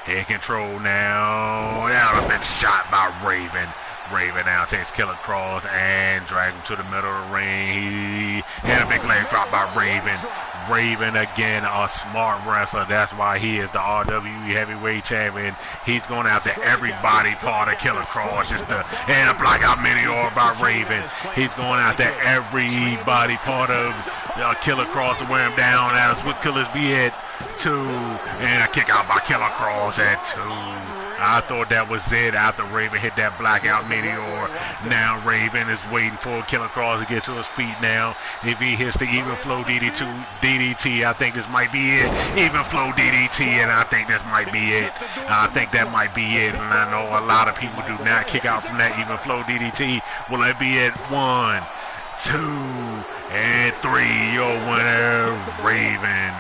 Speaker 1: in control now. Now a big shot by Raven. Raven now takes Killer Kross and drags him to the middle of the ring. And a big leg drop by Raven. Raven, again, a smart wrestler. That's why he is the RWE Heavyweight Champion. He's going after every body part of Killer Kross. And a blackout meteor by Raven. He's going after every body part of Killer Kross to wear him down. As with Killers be at 2. And a kick out by Killer Kross at 2. I thought that was it after Raven hit that blackout meteor. Now Raven is waiting for Killer Kross to get to his feet now. If he hits the even flow DDT, I think this might be it. Even flow DDT, and I think this might be it. I think that might be it. And I know a lot of people do not kick out from that even flow DDT. Will it be it? 1, 2, and 3. Your winner, Raven.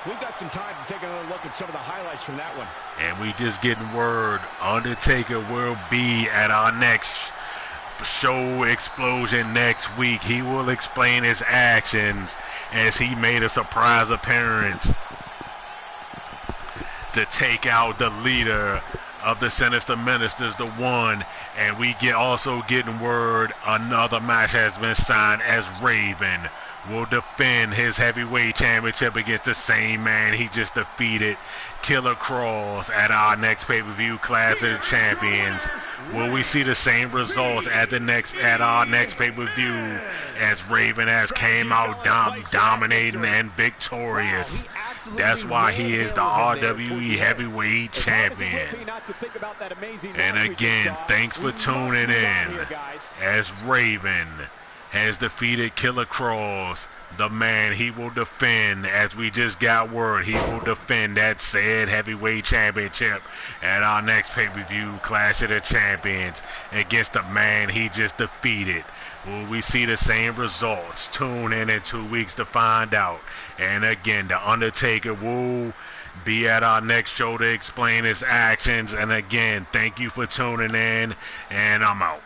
Speaker 3: We've got some time to take another look at some of the highlights from that one.
Speaker 1: And we just getting word, Undertaker will be at our next show Xplosion next week. He will explain his actions as he made a surprise appearance to take out the leader of the Sinister Ministers, the One. And we also getting word another match has been signed as Raven will defend his heavyweight championship against the same man he just defeated, Killer Kross, at our next pay-per-view, Clash of the Champions. Will we see the same results at our next pay-per-view as Raven has came out dominating and victorious? That's why he is the RWE Heavyweight Champion. And again, thanks for tuning in as Raven has defeated Killer Kross, the man he will defend, as we just got word, he will defend that said heavyweight championship at our next pay-per-view, Clash of the Champions, against the man he just defeated. Will we see the same results? Tune in 2 weeks to find out. And again, The Undertaker will be at our next show to explain his actions. And again, thank you for tuning in, and I'm out.